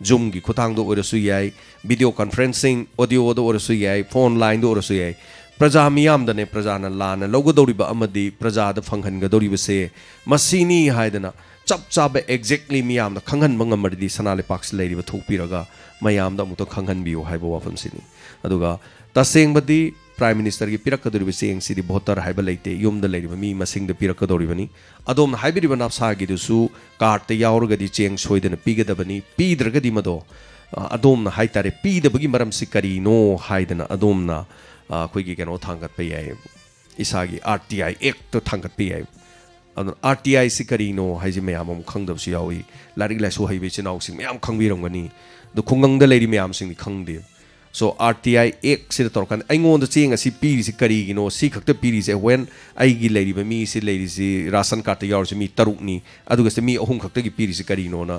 A: जूम की खुतांग दो ओरसु याय वीडियो कॉन्फ्रेंसिंग ऑडियो दो ओरसु याय फोन लाइन दो ओरसु याय प्रजा मियाम दने प्रजा न लान लौगदौरिबा अमदी प्रजा द फंगहनगदौरिबसे मसीनी हाइदना चप चाब एक्जेक्टली मियाम द खंगहन मंगमरदी सनाले पाक्स लेरिबा थोकपिरगा मयाम द मुतो खंगहनबियो हाइबो वाफमसिनी अदुगा तसेंगबदी प्राइम मिनिस्टर की पिरकदौरिबा चेंग सिदी भोटर हाइबा लेते युमद लेरिबा मी मसिंग द पिरकदौरिबनी अदोम हाइबिरिबा नापसा गिदुसु कार्ड यावरगदी चेंग सोइदना पीगदबनी पीद्रगदी मदो अदोमना हाइतारे पीदबगी मरम सि करिनो हाइदना अदोमना अखोइगी केनो थांगतपा याय इसागी RTI एक्ट तो थांगतपा याय RTI सि करिनो हाइजे मयाम अमु खंगदबसु यावी लारिक लाइसु हाइबे चिनाउसिंग मयाम खंगबिरंगनी दो खुंगंगद लेरि मयाम सिंग खंगदे सो RTI एक्ट से तौरकान अइंगोंद चेंग असि पीरिसि करिगिनो सि खक्ता पीरिसे वेन आइगी लेरिबा मी सि लेरिसि राशन कार्ड यावरसि मी 3 नि अदुगसे मी 3 खक्तगी पीरिसि करिनो ना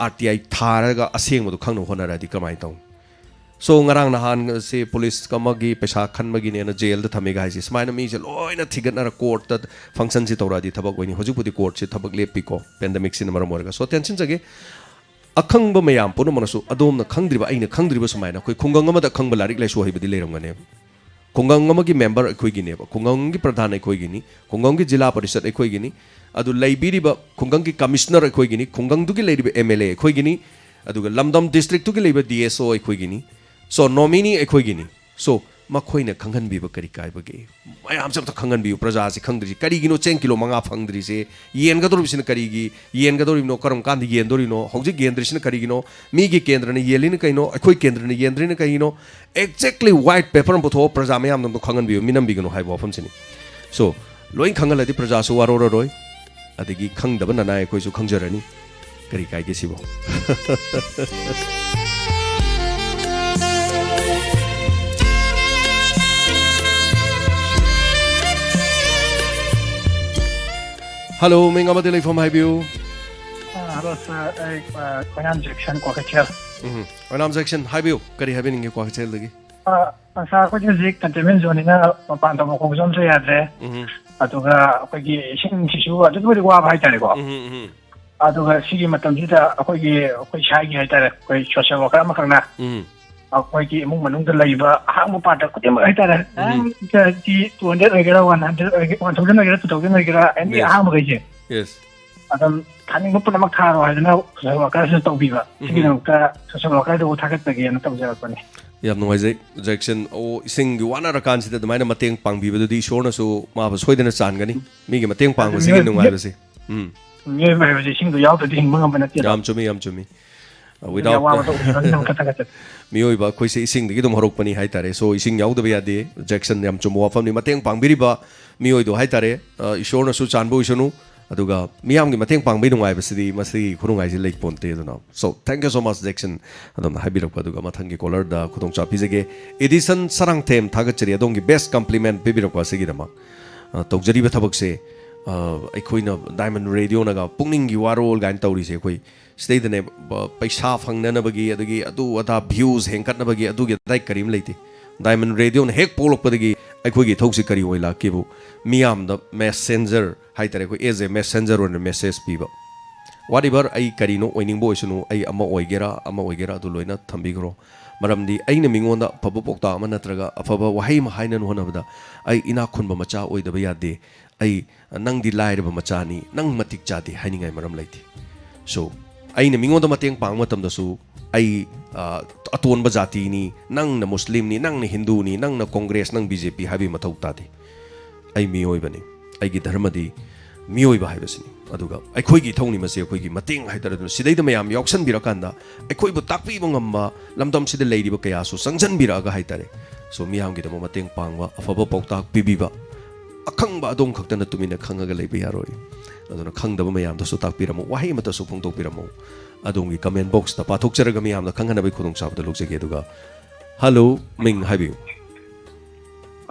A: RTI थारगा असेंगमदो खंगनो होनरादि कमाय तौ सो ngarang nahan se police kamagi पैसा खनबगी ने जेल द थमेगा हाइसि स्माइना मी से लोइना थिगनरा कोर्ट त फंक्शन सि तौरादि थबक वइनि हजुपुदि कोर्ट से थबक लेपिको पेंडेमिक सिन मरम ओरगा सो टेंशन जगे अखंब मयाम पुनमनसु अदोमना खंद्रिबा अइना खंद्रिबा सुमाइना कोइ खुंगंग अमदा खंब लारिक लाइसु हाइबदि लेरंगने खुंगंग अमगी मेंबर अखोइगिनेबा खुंगंग की प्रधान अखोइगिनी खुंगंग की जिला परिषद अखोइगिनी अदु लैबिरिबा खुंगंग की कमिश्नर अखोइगिनी खुंगंग दुगी लेरिबा MLA अखोइगिनी अदुगा लमदम डिस्ट्रिक्ट तुगी लेरिबा DSO अखोइगिनी सो नॉमिनी अखोइगिनी सो मखोइना खंगनबिबा करि काइबगे मयाम सब खंगनबिउ प्रजा से खंगद्रि करिगिनो 10 किलो मंगा फंगद्रि से येनगदोरिबिसिन करिगी येनगदोरिबिनो करम कांद येनदोरिनो हौजि येनद्रिसिन करिगिनो मीगी केंद्रने येलिन कइनो अखोइ केंद्रने येनद्रिन कइनो एक्जेक्टली व्हाइट पेपर बथो प्रजा मयाम दम खंगनबिउ मिनमबिगनो हाइबो वफमसिनी सो लोइन खंगलदि प्रजा सु वारोरोय अदगी खंगदब ननाय अखोइसु खंगजरनी करि काइगे सिबो हेलो मैं अमदे लेफम हाइबियो
G: हेलो सर कोनाम जंक्शन क्वाकचेल
A: कोनाम जंक्शन हाइबियो करी हाइबिनिंगे क्वाकचेल दगी
G: सर को जिक कंटेनमेंट जोन इना मपान तब को जोन से यादरे अदुगा अखोगी इसिंग सिसु अदुबो वा भाई तारे को अदुगा सिगी मतम जिदा अखोगी अखोई सागी हाई तारे कोई सोशल वर्कर मखना अखोगी इमुंग मनुंग लैबा हांग पाट कुतेम हाई तारे जी 200 ओइगेरा 100 1000 ओइगेरा 2000 ओइगेरा एनी हांग गइजे
A: यस
G: अदम खानिंग पुनमक थारो हाइदना सोशल वर्कर से तौबिबा सिगी नौका सोशल वर्कर दो थागतगे न तौजरपने
A: याम नुवाइजे जैक्सन ओ इसिंग वाना रकान सिदा दमाइना मतेंग पांगबिबदुदी सोरनसु माबा सोइदना चानगनी मीगे मतेंग पांगबसिगे नुवाइबसे
G: ये भाई सिंग दो याव तदि हिंग बना
A: याम चुमी विदाउट मियोइबा खोइसे इसिंग दगी दम हरोकपनी हाइतारे सो इसिंग याउदबा यादे जैक्सन याम चुमो वाफमनि मतेंग पांगबिरिबा मियोइदो हाइतारे ईश्वरनसु चानबो इसनु अदुगा मियामगी मतेंग पांगबे नुंगाइबसिदी मसी खुनुंगाइजि लेपोन्ते दुना so thank you so much Jackson अदम हाइबिरक अदुगा मथंगी कॉलर दा खुदोंग चापिजेगे एडिशन सरंगथेम थागचरी अदोंगी बेस्ट कॉम्प्लीमेंट पिबिरक वासिगिदमा तौजरीबा थबकसे अखोइना डायमंड रेडियो नगा पुंगनिंगी वारोल गाइन तौरिसे अखोइ स्टेदने पैसा फंगननबगी अदुगी अदु अदा व्यूज हेंकटनबगी अदुगी दाइ करीम लेते डायमंड रेडियो ने हेक पोलकपदगी अखोइगी थौसी करी ओइला केबु मियाम द मैसेंजर हाइतरे को एज ए मैसेंजर और मैसेज पीबा व्हाटएवर आई करीनो ओइनिंगबो ओइसनु आई अमा ओइगेरा अदु लोइना थंबिग्रो मरमदी अइना मिंगोंदा अफब पोक्ता अमा नत्रगा अफब वहाई मा हाइनन होनबदा आई इना खुनबा मचा ओइदबा यादे आई नंगदी लाइरबा मचानी नंग मतिक चादे हाइनिंगाई मरम लैति सो अइना मिंगोंदा मतेंग पांग मतमदसु आई अतोनबा जातिनी नंग मुस्लिमनी नंग हिंदूनी नंग कांग्रेस नंग बीजेपी हाबी मथौ तादे आई मियोइबनी अगी धर्मदी मियोइबा हाइबसिनी अदुगा अखोइगी थौनी मसे अखोइगी मतेंग हाइतरदु सिदैदा मयाम यौक्सन बिरकांदा अखोइबु ताकपीबो ngamba lamdam sida leiriba kayasu sangjan biraga हाइतरे सो मियामगी दम मतेंग पांगवा अफबा पौताक पिबिबा अखंगबा अदोम खक्तन तुमिना खंगागा लेबा यारोइ अदुना खंगदबा मयाम दसु ताकपिरमु वाहि मतसु फोंदोकपिरमु अदोंगी कमेंट बॉक्स ता पाथोकचरगा मियाम दा खंगनबे खुदोंग चाबदा लोकजेगे अदुगा हेलो मिंग हाइबियु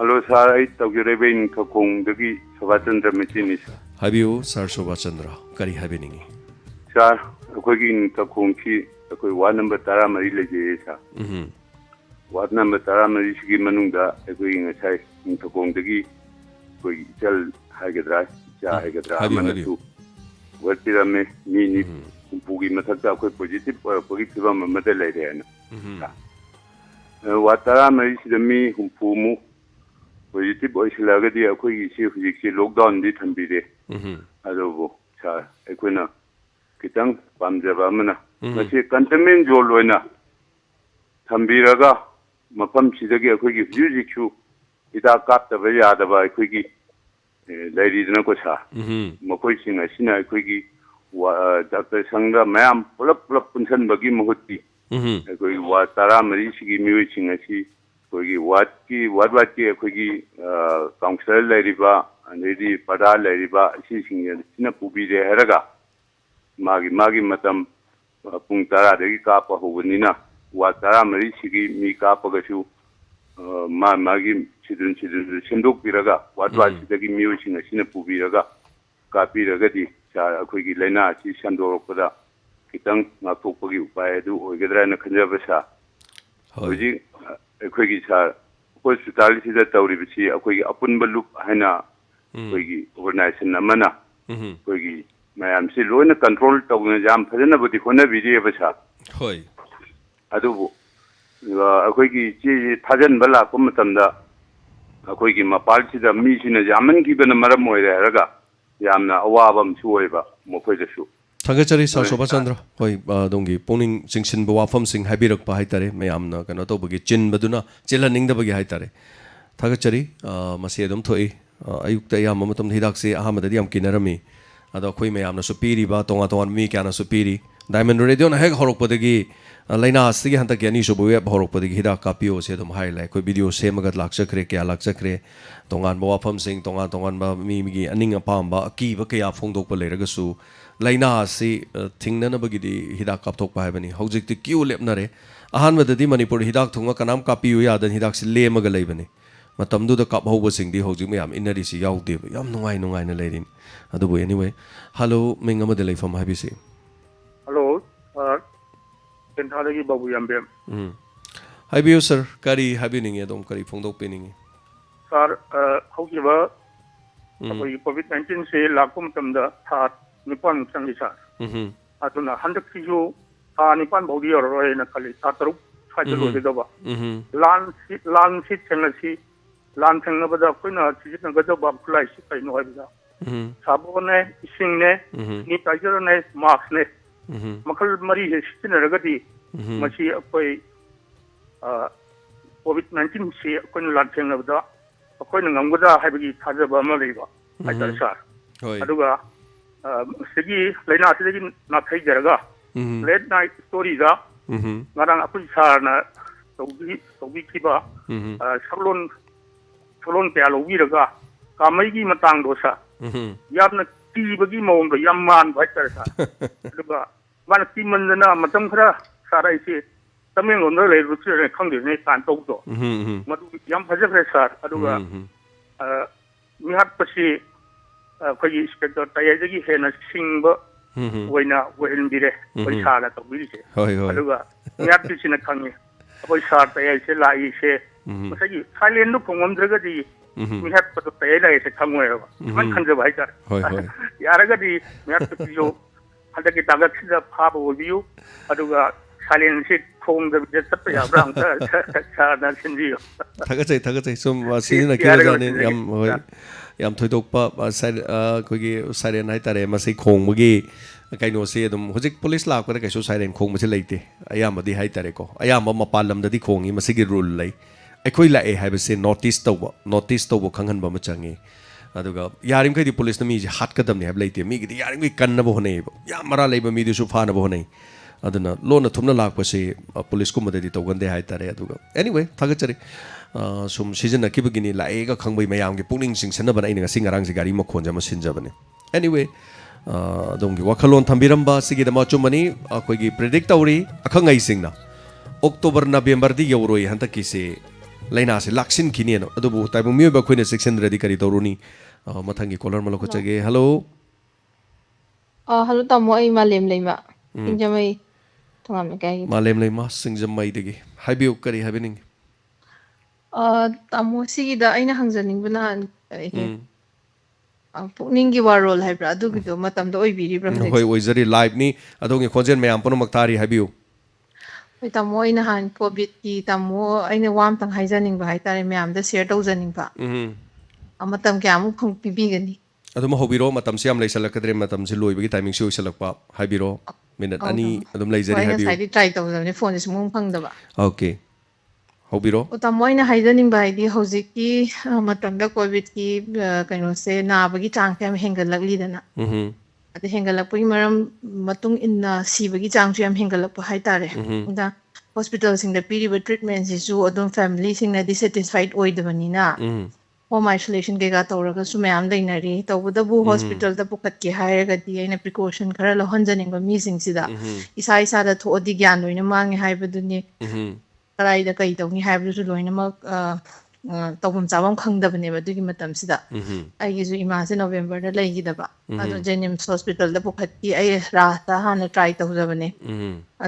H: हेलो सर आई तौजरेबे इन खकोंगदगी सबाचंद्र मिचिनी
A: हाइबियु सर शोभाचंद्र करी हाइबिनिंगी
H: सर अखोगी इन खकोंगकी अखोई वार्ड नंबर 13 लेजे सर वार्ड नंबर 13 सिगी मनुंगदा अखोई ngasai इन खकोंगदगी कोई चल हाइगद्रा चा हाइगद्रा मनसु वर्तिरामे नी पुगी मथक्ता अखोई पॉजिटिव पॉगी फिबम मदे लेरे न वार्ड 13 सिदमी हुंफुमु पॉजिटिव ओइसलागदी अखोई सी हुजिकसी लॉकडाउन दी थंबिरे अदोबो सा अखोइना कितंग पामजबा मना मसी कंटेनमेंट जोन लोइना थंबिरगा मफम सिदगी अखोई हुजिकसु इदा काप्तबा यादबा अखोई लेरिदना को सा मखोइ सिंग असिना अखोई डॉक्टर संगा मैम पुलप पुलप पुनसनबगी महुत्ती अखोई वा 13 सिगी मियोइ सिंग असि कोई वाट की अखोई काउंसलर लेरिबा अनेदी पदा लेरिबा सिना पुबीरे हरगा मागी मतम पुंग 10 दगी काप होबनिना वा 13 सिगी मी कापगसु मागी सिदुन सेंदोक पिरगा वाट सिदगी मियोसिंग सिना पुबीरगा कापीरगदी सा अखोई लेना सि संदोरपदा कितंग नाथोपगी उपाय अदु ओइगद्राना खंजबसा होजी अखोई सर हॉस्पिटलिटी तौरीबसी अखोई अपुनब लुप हैना अखोई ऑर्गेनाइजेशन अमना अखोई मैम से लोन कंट्रोल तौना जाम फजनबदी होनबिरियबा सा होय अदुबो अखोई ची थाजन बला कुमतंदा अखोई मपालसिदा मीसिना जामनगिबना मरम ओइरे हरगा यामना अवाबम सुओइबा मखोइदसु
A: थागचरी सर शोभाचंद्र होय दोंगी पुनिंग चिंगसिनबो वाफम सिंग हाइबिरकपा हाइतारे मयामना कनो तोबगी चिनबदुना चिलनिंगदबगी हाइतारे थागचरी मसे अदम थोई अयुक्ता याम मतम हिदाकसे अहमददी यम किनरमी अदो खोई मयामना सुपीरीबा तोंगा तोंगा मी क्याना सुपीरी डायमंड रेडियो ना हेक हरोकपदगी लाइना सिगी हंतक यानी सुबु वेब हरोकपदगी हिदाक कापियो से दम हाइलाइट कोई वीडियो सेमगत लाक्चखरे क्या लाक्चखरे तोंगान वाफम सिंग तोंगान मीगी अनिंग अपामबा अकीब कया फोंदोकप लेरगसु लाइना से थिंगनबगी हिदाक कापथोकपा हाइबनी हौजिकति क्यू लेपनरे अहानबददी मणिपुर हिदाक थोंगा कनाम कापियो यादन हिदाक से लेमग लेबनी मतमदुदा कापहौबसिंगदी हौजिक मयाम इनरिसि याउदेब याम नुंगाइना लेरिन अदुबो एनीवे हेलो मिंग अमदे लेफम हाइबिसि
I: हेलो सर केंथादगी बाबू यामबेम
A: हाइबियो सर करी हाइबिनिंगे दम करी फोंदोकपेनिंगे
I: सर हौजिबा अखोई कोविड-19 से लाखो मतमदा था निपान संगी सर अतुना हंदकिजु था निपान बौदी अरोयना खली था तरुक फाइजल होदेदबा लान सिट थेंगसी लान थेंगनबदा कोइना सिजिन गदबा खुलाई सि कैनो हाइबदा साबोने इसिंगने सैनिटाइजर ने मास्क ने मखल मरी है सिनरगदी मसी अखोई कोविड-19 से कोइना लान थेंगनबदा अखोइना ngambada हाइबगी थाजबा अमा लेबा हाइतर सर अदुगा सिगी लेना सिगी नाथै जरगा लेट नाइट स्टोरी दा ngarang aku sarna togi kiba salon kaya logi raga कामैगी मतंग दो सा याम न कीबगी मौन दो याम मान भाई कर सा दुगा मान की मंदना मतम खरा सारा इसे तमें उन्नर ले रुचि रे खंग दे ने कान तो दो मधु याम फजे खरे सार दुगा मिहात पसी अखोगी इंस्पेक्टर तयाजगी हेना सिंग वैना वहन बिरे पैसा ला तौबिरि से अदुगा मिहात खंगे अखोई सार तयासे लाई से मसगी साइलेंट नु फोंगमद्रगदी मिहात पतो तय लाई से खंगोयबा मन खंजे भाई कर यारगदी मिहात पिजो हदकी तागत सिदा फाब ओबियु अदुगा साइलेंट से फोंगदे तप याब्रा हम साना सिंजियो
A: थगचै सुम सिजना किरजाने याम थोइदोकपा साइरेन हाइतारे मसै खोंबगी कइनोसे अदुम हुजिक पुलिस लाकपदा कैसो साइरेन खोंबसे लेते अयामदि हाइतारे को अयाम मपाल लमददि खोंगी मसिगी रूल लै अखोइ लाए हाइबसे नोटिस तौबो खंगहनबा म चंगे अदुगा यारिमखैदि पुलिस न मीजे हाटकदमनि हाइब लेते मीगिदि यारिमखै कन्नबो होनै याम मरा लेबा मीदिसु फानबो होनै अदुना लोन थुमना लाकपसे पुलिस कुमददि तौगंदे हाइतारे अदुगा एनीवे थगचरी सुम सिजना किबगिनी लाएगा खंगबै मयामगे पुनिंग सिंगसनबन आइना ngasi ngarang si gari makhonja ma sinjabane anyway dongi wakhalon thambiramba sigidama chumani akoigi predict tawri akhangai singna october november di yoroi hantaki se laina se laksin khini no adubu taibu miyoba khoina section ready kari tawruni mathangi caller maloko chage hello
J: hello tamo ai malem leima singjamai thongam kai
A: malem leima singjamai degi haibiu kari habening
J: tamo sigida aina hangjaningna पुनिंगी वारोल हाइब्रा अदुगिदो मतम दो ओइबिरिब्रा
A: होय ओइजरी live नि अदोंगे खोजेन मयाम पनो मक्तारी हाबिउ
J: होय तमो इन हान Covid की तमो आइने वाम तंग हाइजनिंग बा हाइतारे मयाम द शेयर तौजनिंग बा मतम क्यामु फंग पिबिगनी
A: अदुम होबिरो मतम से हम लेसलकद्रे मतम से लोइबगी टाइमिंग से ओइसलकपा हाबिरो मिनट अनि अदुम लेजरी हाबिउ
J: साइड ट्राई तौजने फोन से मुंग फंगदबा
A: ओके होबिरो
J: तमोइना हाइजनिंग बाइदी हौजिकी मतंग कोविड की कइनो से नाबगी चांग से हम हेंगलकलीदना अदे हेंगलकपगी मरम मतुंग इन्ना सीबगी चांग से हम हेंगलकप हाइतारे दा हॉस्पिटल सिंग द पीरिबा ट्रीटमेंट सिसु अदुम फैमिली सिंग ना डिसैटिस्फाइड ओइदबनिना होम आइसोलेशन के गा तौरगा सु मयाम दैनरी तौबदबु हॉस्पिटल द पुखत के हायरगदी आइना प्रिकॉशन खरा लहनजनिंग बा मी सिंग सिदा इसा इसा दा थोदी ज्ञान लोइना मांगे हाइबदुनी कराइदा कई तौनी हाइबदुसु लोइनमक तौबम चाबम खंगदबनेबा दुगी मतमसिदा आइगिसु इमासे नवंबर दा लैगिदबा अदो जेनिम्स हॉस्पिटल दा पुखतकी आइ रास्ता हाना ट्राई तौजबने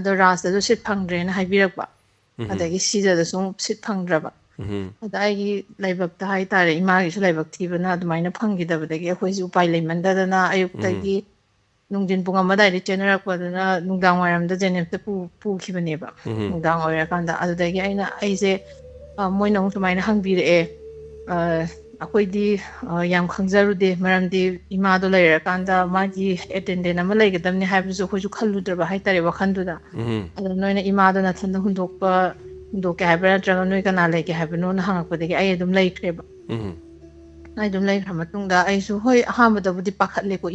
J: अदो रास्ता दु सिट फंगद्रेन हाइबिरकबा अदगी सीजा दा सु सिट फंगद्रबा अदा आइगी लाइबक्ता हाइतारे इमागिसु लाइबक थीबना अदुमाइना फंगिदबदगी अखोइसु उपाय लैमंददना अयुक्तगी नुंजिन पुंग अमदाइदि चेनरकपदना नुंगदांग वायरमदा जेनिम्स पुखिबनेबा नुंगदांग ओइरकांदा अदुदगी आइना आइजे मोइना सुमाइना हंगबिरे अखोइदि याम खंगजरुदे मरमदि इमादो लैरकांदा मागी अटेंडेंट अमा लैगदमने हाइबसु खोजु खल्लुद्रबा हाइतारे वखंदुदा अदु नोइना इमादो नाथंदा हुंदोके हाइबरा नत्रगा नोइ कना लैके हाइबनो ना हंगकपदगी आइ अदुम लैख्रेबा आइ अदुम लैख्रा मतुंगदा आइसु होय अहामदबुदि पाखतलेको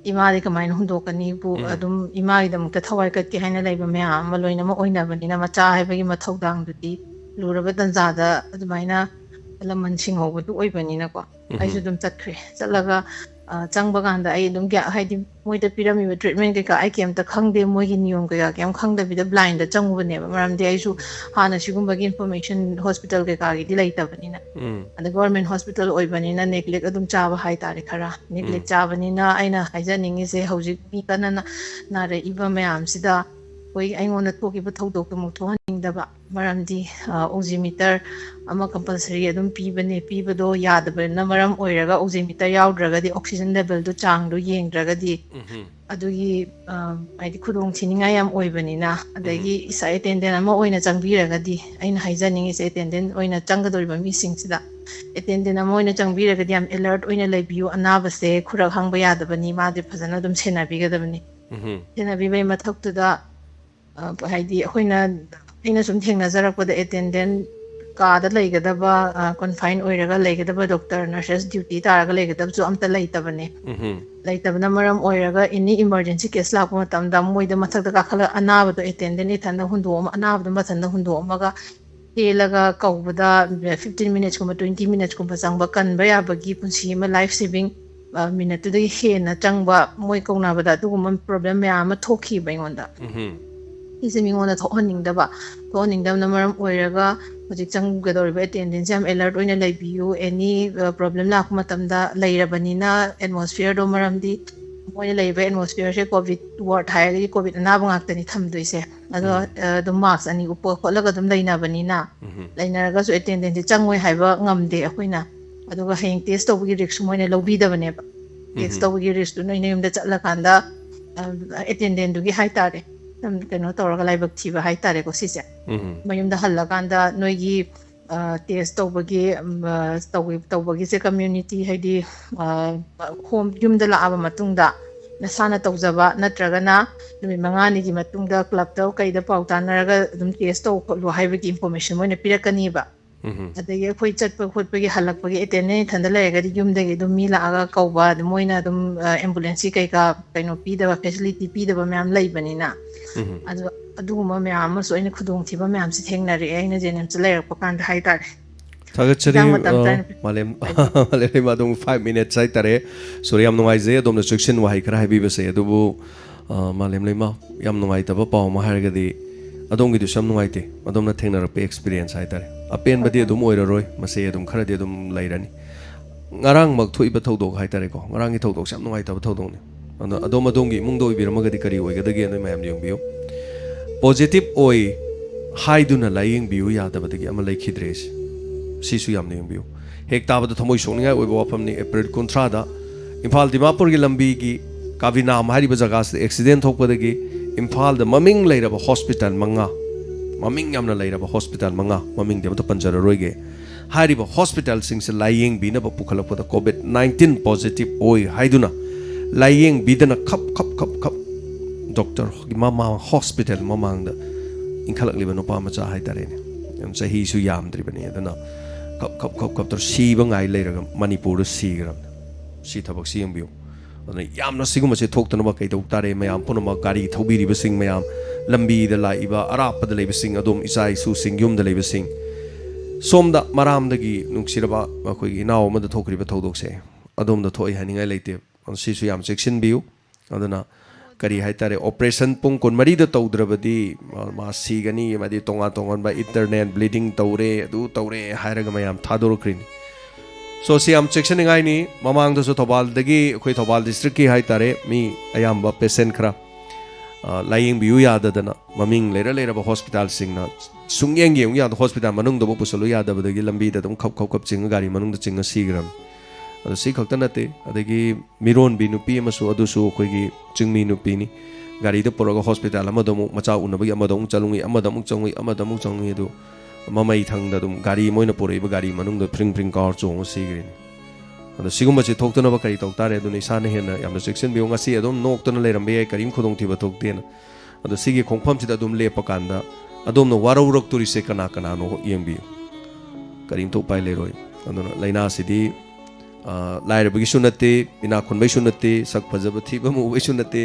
J: इमादि कमाइन हुंदोकनी बु अदुम इमागिदमुक्ता थवाइ कत्के हाइना लैबा मयाम लोइनम ओइनाबनिना मचा हाइबगी मथौदांगदुदि लुरबा तंजादा अदुमाइना लमन सिंहौबदु ओइबनिना को आइसु दुम चत्ख्रे चलगा चंगबा गांदा आई दुम ग्या हाइदि मोइदा पिरामिबा ट्रीटमेंट के का आई केमता खंगदे मोइगी नियम के का केम खंगदबिदा ब्लाइंड चंगबनेबा मरमदि आइसु हाना सिगुंबगी इन्फॉर्मेशन हॉस्पिटल के का गिदि लैतबनिना अद गवर्नमेंट हॉस्पिटल ओइबनिना नेग्लेक्ट अदुम चाबा हाइतारे खरा नेग्लेक्ट चाबनिना आइना हाइजनिंगिसे हौजिक मी कनना नारे इबा मयामसिदा कोई आइंगोना थोकिबा थौदोक मु थोहनिंगदबा मरमदि ऑक्सीमीटर अमा कंपलसरी अदुम पीबने पीबदो यादबना मरम ओइरगा ऑक्सीमीटर याउद्रगदि ऑक्सीजन लेवल दो चांग दो येंद्रगदि अदुगी आइदि खुदोंग थिनिंगा याम ओइबनिना अदगी इसा अटेंडेंट अमा ओइना चंगबिरगदि आइना हाइजनिंग इस अटेंडेंट ओइना चंगदोरिबा मिसिंगसिदा अटेंडेंट अमा ओइना चंगबिरगदि याम अलर्ट ओइना लेबियु अनाबसे खुरक हंगबा यादबनि मादि फजना अदुम सेनाबिगदबनि सेनाबिबै मथक्तुदा हाइदि अखोइना अइना सुम थेंनजरकपदा अटेंडेंट कादा लैगदबा कन्फाइन ओइरगा लैगदबा डॉक्टर नर्सेस ड्यूटी तारगा लैगदबसु अमता लैतबने लैतबना मरम ओइरगा एनी इमरजेंसी केस लाप मतमदा मोइदा मथकदा काखला अनाबदो अटेंडेंट इथंदा हुंदोम अनाबदो मथंदा हुंदोमगा ꯇꯦꯜꯂꯒ ꯀꯧꯕꯗ 15 minutes ꯀꯨꯝꯕ 20 minutes ꯀꯨꯝꯕ ꯆꯪꯕ ꯀꯟꯕ ꯌꯥꯕꯒꯤ ꯄꯨꯟꯁꯤ ꯑꯃ ꯂꯥꯏꯐ ꯁꯦꯚꯤꯡ ꯃꯤꯅꯠꯇꯨꯗꯒꯤ ꯍꯦꯟꯅ ꯆꯪꯕ ꯃꯣꯏ ꯀꯧꯅꯕꯗ ꯑꯗꯨꯒꯨꯝꯕ ꯄ꯭ꯔꯣꯕ꯭ꯂꯦꯝ ꯃꯌꯥꯝ ꯑꯃ ꯊꯣꯛꯈꯤꯕ ꯑꯩꯉꯣꯟꯗ ꯁꯤꯁꯦ ꯃꯤꯉꯣꯟꯗ ꯊꯣꯛꯍꯟꯅꯤꯡꯗꯕꯅ ꯃꯔꯝ ꯑꯣꯏꯔꯒ ꯍꯧꯖꯤꯛ ꯆꯪꯒꯗꯧꯔꯤꯕ ꯑꯦꯇꯦꯟꯗꯦꯟꯁ ꯌꯥꯝ ꯑꯦꯂꯔꯠ ꯑꯣꯏꯅ ꯂꯩꯕꯤꯌꯨ ꯑꯦꯅꯤ ꯄ꯭ꯔꯣꯕ꯭ꯂꯦꯝ ꯂꯥꯛꯄ ꯃꯇꯝꯗ ꯂꯩꯔꯕꯅꯤꯅ ꯑꯦꯠꯃꯣꯁꯐꯤꯌꯔꯗꯣ ꯃꯔꯝꯗꯤ ꯃꯣꯏꯅ ꯂꯩꯔꯤꯕ ꯑꯦꯠꯃꯣꯁꯐꯤꯌꯔꯁꯦ ꯀꯣꯚꯤꯗ ꯋꯥꯔꯗ ꯍꯥꯏꯔꯒꯗꯤ ꯀꯣꯚꯤꯗ ꯑꯅꯥꯕ ꯉꯥꯛꯇꯅꯤ ꯊꯝꯗꯣꯏꯁꯦ ꯑꯗꯣ ꯑꯗꯨꯝ ꯃꯥꯛꯁ 2 ꯎꯞꯄ ꯈꯣꯠꯂꯒ ꯑꯗꯨꯝ ꯂꯩꯅꯕꯅꯤꯅ ꯂꯩꯅꯔꯒꯁꯨ ꯑꯦꯇꯦꯟꯗꯦꯟꯁꯁꯦ ꯆꯪꯉꯣꯏ ꯍꯥꯏꯕ ꯉꯝꯗꯦ ꯑꯩꯈꯣꯏꯅ ꯑꯗꯨꯒ ꯍꯌꯦꯡ ꯇꯦꯁ ꯇꯧꯕꯒꯤ ꯔꯤꯛꯁ ꯃꯣꯏꯅ ꯂꯧꯕꯤꯗꯕꯅꯦꯕ ꯇꯦꯁ ꯇꯧꯕꯒꯤ ꯔꯤꯛꯁꯇꯨ ꯅꯣꯏ ꯌꯨꯝꯗ ꯆꯠꯂꯀꯥꯟꯗ ꯑꯦꯇꯦꯟꯗꯦꯟꯗꯨꯒꯤ ꯍꯥꯏꯇꯥꯔꯦ ꯀꯩꯅꯣ ꯇꯧꯔꯒ ꯂꯥꯏꯕꯛ ꯊꯤꯕ ꯍꯥꯏꯇꯥꯔꯦꯀꯣ ꯁꯤꯁꯦ ꯃꯌꯨꯝꯗ ꯍꯜꯂꯀꯥꯟꯗ ꯅꯣꯏꯒꯤ ꯇꯦꯁ ꯇꯧꯕꯒꯤꯁꯦ ꯀꯝꯃ꯭ꯌꯨꯅꯤꯇꯤ ꯍꯥꯏꯗꯤ ꯍꯣꯝ ꯌꯨꯝꯗ ꯂꯥꯛꯑꯕ ꯃꯇꯨꯡꯗ ꯅꯁꯥꯅ ꯇꯧꯖꯕ ꯅꯠꯇ꯭ꯔꯒꯅ ꯅꯨꯃꯤꯠ 5ꯅꯤꯒꯤ ꯃꯇꯨꯡꯗ ꯀ꯭ꯂꯕꯇ ꯀꯩꯗ ꯄꯥꯎ ꯇꯥꯟꯅꯔꯒ ꯑꯗꯨꯝ ꯇꯦꯁ ꯇꯧ ꯈꯣꯠꯂꯨ ꯍꯥꯏꯕꯒꯤ ꯏꯟꯐꯣꯔꯃꯦꯁꯟ ꯃꯣꯏꯅ ꯄꯤꯔꯛꯀꯅꯤꯕ ꯑꯗꯒꯤ ꯑꯩꯈꯣꯏ ꯆꯠꯄ ꯈꯣꯠꯄꯒꯤ ꯍꯜꯂꯛꯄꯒꯤ ꯑꯦꯇꯦꯟꯗꯦꯟ ꯏꯊꯟꯗ ꯂꯩꯔꯒꯗꯤ ꯌꯨꯝꯗꯒꯤ ꯑꯗꯨꯝ ꯃꯤ ꯂꯥꯛꯑꯒ ꯀꯧꯕ ꯃꯣꯏꯅ ꯑꯗꯨꯝ ꯑꯦꯝꯕꯨꯂꯦꯟꯁꯀꯤ ꯀꯩꯀꯥ ꯀꯩꯅꯣ ꯄꯤꯗꯕ ꯐꯦꯁꯤꯂꯤꯇꯤ ꯄꯤꯗꯕ ꯃꯌꯥꯝ ꯂꯩꯕꯅꯤꯅ ꯑꯗꯨꯒꯨꯝꯕ ꯃꯌꯥꯝ ꯑꯃꯁꯨ ꯑꯩꯅ ꯈꯨꯗꯣꯡꯊꯤꯕ ꯃꯌꯥꯝꯁꯤ ꯊꯦꯡꯅꯔꯛꯑꯦ ꯑꯩꯅ ꯖꯦꯅꯤꯝꯁꯇ ꯂꯩꯔꯛꯄ ꯀꯥꯟꯗ ꯍꯥꯏꯇꯥꯔꯦ
A: ꯊꯥꯒꯠꯆꯔꯤ ꯃꯥꯂꯦꯝ ꯑꯗꯨꯝ 5 minutes ꯍꯥꯏꯇꯥꯔꯦ ꯁꯣꯔꯤ ꯌꯥꯝ ꯅꯨꯡꯉꯥꯏꯖꯩ ꯑꯗꯣꯝꯅ ꯆꯦꯛꯁꯤꯟ ꯋꯥꯍꯩ ꯈꯔ ꯍꯥꯏꯕꯤꯕꯁꯦ ꯑꯗꯨꯕꯨ ꯃꯥꯂꯦꯝ ꯂꯩꯃ ꯌꯥꯝ ꯅꯨꯡꯉꯥꯏꯇꯕ ꯄꯥꯎ ꯑꯃ ꯍꯥꯏꯔꯒꯗꯤ ꯑꯗꯣꯝꯒꯤꯗꯨꯁꯨ ꯌꯥꯝ ꯅꯨꯡꯉꯥꯏꯇꯦ ꯑꯗꯣꯝꯅ ꯊꯦꯡꯅꯔꯛꯄ ꯑꯦꯛꯁꯄꯤꯔꯤꯌꯦꯟꯁ ꯍꯥꯏꯇꯥꯔꯦ ꯑꯄꯦꯟꯕꯗꯤ ꯑꯗꯨꯝ ꯑꯣꯏꯔꯔꯣꯏ ꯃꯁꯤ ꯑꯗꯨꯝ ꯈꯔꯗꯤ ꯑꯗꯨꯝ ꯂꯩꯔꯅꯤ ꯉꯔꯥꯡꯃꯛ ꯊꯣꯛꯏꯕ ꯊꯧꯗꯣꯛ ꯍꯥꯏꯇꯥꯔꯦꯀꯣ ꯉꯔꯥꯡꯒꯤ ꯊꯧꯗꯣꯛꯁꯦ ꯌꯥꯝ ꯅꯨꯡꯉꯥꯏꯇꯕ ꯊꯧꯗꯣꯛꯅꯤ ꯑꯗꯣ ꯑꯗꯣꯝꯒꯤ ꯏꯃꯨꯡꯗ ꯑꯣꯏꯕꯤꯔꯝꯃꯒꯗꯤ ꯀꯔꯤ ꯑꯣꯏꯒꯗꯒꯦ ꯅꯣꯏ ꯃꯌꯥꯝ ꯌꯦꯡꯕꯤꯌꯨ ꯄꯣꯖꯤꯇꯤꯚ ꯑꯣꯏ ꯍꯥꯏꯗꯨꯅ ꯂꯥꯌꯦꯡꯕꯤꯌꯨ ꯌꯥꯗꯕꯗꯒꯤ ꯑꯃ ꯂꯩꯈꯤꯗ꯭ꯔꯦ ꯁꯤꯁꯨ ꯌꯥꯝꯅ ꯌꯦꯡꯕꯤꯌꯨ ꯍꯦꯛ ꯇꯥꯕꯗ ꯊꯃꯣꯏ ꯁꯣꯛꯅꯤꯡꯉꯥꯏ ꯑꯣꯏꯕ ꯋꯥꯐꯝꯅꯤ ꯑꯦꯄ꯭ꯔꯤꯜ 30ꯗ ꯏꯝꯐꯥꯜ ꯗꯤꯃꯥꯄꯨꯔꯒꯤ ꯂꯝꯕꯤꯒꯤ ꯀꯥꯕꯤꯅꯥꯝ ꯍꯥꯏꯔꯤꯕ ꯖꯒꯥꯁꯤꯗ ꯑꯦꯛꯁꯤꯗꯦꯟ ꯊꯣꯛꯄꯗꯒꯤ ꯏꯝꯐꯥꯜꯗ ꯃꯃꯤꯡ ꯂꯩꯔꯕ ꯍꯣꯁꯄꯤꯇꯥꯜ 5 ꯃꯃꯤꯡ ꯌꯥꯝꯅ ꯂꯩꯔꯕ ꯍꯣꯁꯄꯤꯇꯥꯜ 5 ꯃꯃꯤꯡꯗꯤ ꯑꯃꯇ ꯄꯟꯖꯔꯔꯣꯏꯒꯦ ꯍꯥꯏꯔꯤꯕ ꯍꯣꯁꯄꯤꯇꯥꯜꯁꯤꯡꯁꯦ ꯂꯥꯌꯦꯡꯕꯤꯅꯕ ꯄꯨꯈꯠꯂꯛꯄꯗ ꯀꯣꯚꯤꯗ-19 ꯄꯣꯖꯤꯇꯤꯚ ꯑꯣꯏ ꯍꯥꯏꯗꯨꯅ ꯂꯥꯌꯦꯡꯕꯤꯗꯅ ꯈꯞ ꯗꯣꯛꯇꯔꯒꯤ ꯍꯣꯁꯄꯤꯇꯥꯜ ꯃꯃꯥꯡꯗ ꯏꯟꯈꯠꯂꯛꯂꯤꯕ ꯅꯨꯄꯥ ꯃꯆꯥ ꯍꯥꯏꯇꯥꯔꯦꯅꯦ ꯆꯍꯤꯁꯨ ꯌꯥꯝꯗ꯭ꯔꯤꯕꯅꯤ ꯑꯗꯨꯅ ꯀꯞ ꯁꯤꯕ ꯉꯥꯏ ꯂꯩꯔꯒ ꯃꯅꯤꯄꯨꯔꯗ ꯁꯤꯈ꯭ꯔꯕꯅꯤ ꯁꯤ ꯊꯕꯛꯁꯤ ꯌꯦꯡꯕꯤꯌꯨ ꯑꯗꯨꯅ ꯌꯥꯝꯅ ꯁꯤꯒꯨꯝꯕꯁꯦ ꯊꯣꯛꯇꯅꯕ ꯀꯩꯗꯧ ꯇꯥꯔꯦ ꯃꯌꯥꯝ ꯄꯨꯝꯅꯃꯛ ꯒꯥꯔꯤ ꯊꯧꯕꯤꯔꯤꯕꯁꯤꯡ ꯃꯌꯥꯝ ꯂꯝꯕꯤꯗ ꯂꯥꯛꯏꯕ ꯑꯔꯥꯞꯄꯗ ꯂꯩꯕꯁꯤꯡ ꯑꯗꯣꯝ ꯏꯆꯥ ꯏꯁꯨꯁꯤꯡ ꯌꯨꯝꯗ ꯂꯩꯕꯁꯤꯡ ꯁꯣꯝꯗ ꯃꯔꯥꯝꯗꯒꯤ ꯅꯨꯡꯁꯤꯔꯕ ꯑꯩꯈꯣꯏꯒꯤ ꯏꯅꯥꯎ ꯑꯃꯗ ꯊꯣꯛꯈ꯭ꯔꯤꯕ ꯊꯧꯗꯣꯛꯁꯦ ꯑꯗꯣꯝꯗ ꯊꯣꯛꯏ ꯍꯥꯏꯅꯤꯡꯉꯥই ꯂꯩꯇꯦ ꯁꯤꯁꯨ ꯌꯥꯝ ꯆꯦꯛꯁꯤꯟꯕꯤꯌꯨ ꯑꯗꯨꯅ ꯀꯔꯤ ꯍꯥꯏꯇꯥꯔꯦ ꯑꯣꯄꯔꯦꯁꯟ ꯄꯨꯡ 24ꯗ ꯇꯧꯗ꯭ꯔꯕꯗꯤ ꯃꯥ ꯁꯤꯒꯅꯤ ꯑꯃꯗꯤ ꯇꯣꯉꯥꯟꯕ ꯏꯟꯇꯔꯅꯦꯠ ꯕ꯭ꯂꯤडिꯡ ꯇꯧꯔꯦ ꯑꯗꯨ ꯇꯧꯔꯦ ꯍꯥꯏꯔꯒ ꯃꯌꯥꯝ ꯊꯥꯗꯣꯔꯛꯈ꯭ꯔꯤꯅꯤ ꯁꯣ ꯁꯤ ꯌꯥꯝ ꯆꯦꯛꯁꯤꯟꯅꯤꯡꯉꯥꯏꯅꯤ ꯃꯃꯥꯡꯗꯁꯨ ꯊꯧꯕꯥꯜꯗꯒꯤ ꯑꯩꯈꯣꯏ ꯊꯧꯕꯥꯜ ꯗꯤꯁꯇ꯭ꯔꯤꯛꯀꯤ ꯍꯥꯏꯇꯥꯔꯦ ꯃꯤ ꯑꯌꯥꯝꯕ ꯄꯦꯁꯦꯟ ꯈꯔ ꯂꯥꯌꯦꯡꯕꯤꯌꯨ ꯌꯥꯗꯗꯅ ꯃꯃꯤꯡ ꯂꯩꯔꯕ ꯍꯣꯁꯄꯤꯇꯥꯜꯁꯤꯡꯅ ꯁꯨꯡꯌꯦꯡ ꯌꯦꯡꯉꯨ ꯌꯥꯗ ꯍꯣꯁꯄꯤꯇꯥꯜ ꯃꯅꯨꯡꯗꯕꯨ ꯄꯨꯁꯜꯂꯨ ꯌꯥꯗꯕꯗꯒꯤ ꯂꯝꯕꯤꯗ ꯑꯗꯨꯝ ꯈꯞ ꯆꯤꯡꯉ ꯒꯥꯔꯤ ꯃꯅꯨꯡꯗ ꯆꯤꯡꯉ ꯁꯤꯈ꯭ꯔꯕꯅꯤ ꯑꯗꯣ ꯁꯤ ꯈꯛꯇ ꯅꯠꯇꯦ ꯑꯗꯒꯤ ꯃꯤꯔꯣꯟꯕꯤ ꯅꯨꯄꯤ ꯑꯃꯁꯨ ꯑꯗꯨꯁꯨ ꯑꯩꯈꯣꯏꯒꯤ ꯆꯤꯡꯃꯤ ꯅꯨꯄꯤꯅꯤ ꯒꯥꯔꯤꯗ ꯄꯨꯔꯒ ꯍꯣꯁꯄꯤꯇꯥꯜ ꯑꯃꯗ ꯑꯃꯨꯛ ꯃꯆꯥ ꯎꯅꯕꯒꯤ ꯑꯃꯗ ꯑꯃꯨꯛ ꯆꯪꯉꯤ ꯑꯃꯗ ꯑꯃꯨꯛ ꯆꯪꯉꯤ ꯑꯗꯨ ꯃꯃꯩ ꯊꯪꯗ ꯑꯗꯨꯝ ꯒꯥꯔꯤ ꯃꯣꯏꯅ ꯄꯨꯔꯛꯏꯕ ꯒꯥꯔꯤ ꯃꯅꯨꯡꯗ ꯐ꯭ꯔꯤꯡ ꯀꯥꯎꯔ ꯆꯣꯡꯉ ꯁꯤꯈ꯭ꯔꯤꯅꯤ ꯑꯗꯣ ꯁꯤꯒꯨꯝꯕꯁꯤ ꯊꯣꯛꯇꯅꯕ ꯀꯔꯤ ꯇꯧ ꯇꯥꯔꯦ ꯑꯗꯨꯅ ꯏꯁꯥꯅ ꯍꯦꯟꯅ ꯌꯥꯝꯅ ꯆꯦꯛꯁꯤꯟꯕꯤꯌꯨ ꯉꯁꯤ ꯑꯗꯨꯝ ꯅꯣꯛꯇꯅ ꯂꯩꯔꯝꯕ ꯌꯥꯏ ꯀꯔꯤꯝ ꯈꯨꯗꯣꯡꯊꯤꯕ ꯊꯣꯛꯇꯦꯅ ꯑꯗꯣ ꯁꯤꯒꯤ ꯈꯣꯡꯐꯝꯁꯤꯗ ꯑꯗꯨꯝ ꯂꯦꯞꯄ ꯀꯥꯟꯗ ꯑꯗꯣꯝꯅ ꯋꯥꯔꯧꯔꯛꯇꯣꯔꯤꯁꯦ ꯀꯅꯥꯅꯣ ꯌꯦꯡꯕꯤꯌꯨ ꯀꯔꯤꯝꯇ ꯎꯄꯥꯏ ꯂꯩꯔꯣꯏ ꯑꯗꯨꯅ ꯂꯥꯏꯅꯥꯁꯤꯗꯤ ꯂꯥꯏꯔꯕꯒꯤꯁꯨ ꯅꯠꯇꯦ ꯏꯅꯥꯛ ꯈꯨꯟꯕꯩꯁꯨ ꯅꯠꯇꯦ ꯁꯛ ꯐꯖꯕ ꯊꯤꯕ ꯃꯨꯕꯩꯁꯨ ꯅꯠꯇꯦ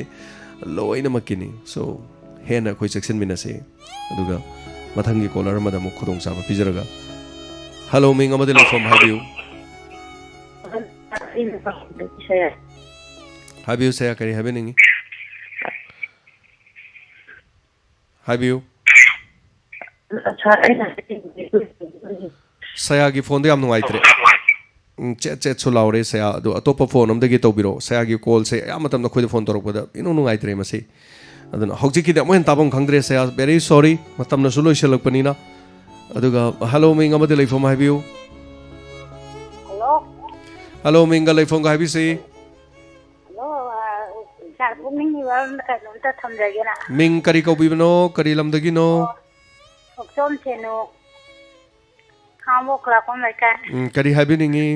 A: ꯂꯣꯏꯅꯃꯛꯀꯤꯅꯤ ꯁꯣ ꯍꯦꯟꯅ ꯑꯩꯈꯣꯏ ꯆꯦꯛꯁꯤꯟꯃꯤꯟꯅꯁꯤ ꯑꯗꯨꯒ ꯃꯊꯪꯒꯤ ꯀꯣꯂꯔ ꯑꯃꯗ ꯑꯃꯨꯛ ꯈꯨꯗꯣꯡꯆꯥꯕ ꯄꯤꯖꯔꯒ ꯍꯜꯂꯣ ꯃꯤꯡ ꯑꯃꯗꯤ ꯂꯩꯐꯝ ꯍꯥꯏꯕꯤꯌꯨ ꯍꯥꯏꯕꯤꯌꯨ ꯁꯌꯥ ꯀꯔꯤ ꯍꯥꯏꯕꯤꯅꯤꯡꯉꯤ ꯍꯥꯏꯕꯤꯌꯨ ꯁꯌꯥꯒꯤ ꯐꯣꯟꯗꯣ ꯌꯥꯝ ꯅꯨꯡꯉꯥꯏꯇ꯭ꯔꯦ ꯆꯦꯠꯁꯨ ꯂꯥꯎꯔꯦ ꯁꯌꯥ ꯑꯗꯣ ꯑꯇꯣꯞꯄ ꯐꯣꯟ ꯑꯃꯗꯒꯤ ꯇꯧꯕꯤꯔꯛꯑꯣ ꯁꯌꯥꯒꯤ ꯀꯣꯜꯁꯦ ꯑꯌꯥꯝꯕ ꯃꯇꯝꯗ ꯑꯩꯈꯣꯏꯗ ꯐꯣꯟ ꯇꯧꯔꯛꯄꯗ ꯏꯅꯨꯡ ꯅꯨꯡꯉꯥꯏꯇ꯭ꯔꯦ ꯃꯁꯤ ꯑꯗꯨꯅ ꯍꯧꯖꯤꯛꯀꯤꯗꯤ ꯑꯃꯨꯛ ꯍꯦꯟꯅ ꯇꯥꯐꯝ ꯈꯪꯗ꯭ꯔꯦ ꯁꯌꯥ ꯚꯦꯔꯤ ꯁꯣꯔꯤ ꯃꯇꯝꯅꯁꯨ ꯂꯣꯏꯁꯤꯜꯂꯛꯄꯅꯤꯅ ꯑꯗꯨꯒ ꯍꯜꯂꯣ ꯃꯤꯡ ꯑꯃꯗꯤ ꯂꯩꯐꯝ ꯍꯥꯏꯕꯤꯌꯨ ꯍꯜꯂꯣ ꯃꯤꯡꯒ ꯂꯩꯐꯝꯒ ꯍꯥꯏꯕꯤꯁꯤ ꯃꯤꯡ ꯀꯔꯤ ꯀꯧꯕꯤꯕꯅꯣ ꯀꯔꯤ ꯂꯝꯗꯒꯤꯅꯣ
B: ꯊꯣꯛꯆꯣꯝ ꯁꯦꯅꯨ ꯈꯥꯡꯕꯣꯛ ꯈꯨꯂꯥꯛꯄꯝ ꯂꯩꯀꯥꯏ
A: ꯀꯔꯤ ꯍꯥꯏꯕꯤꯅꯤꯡꯉꯤ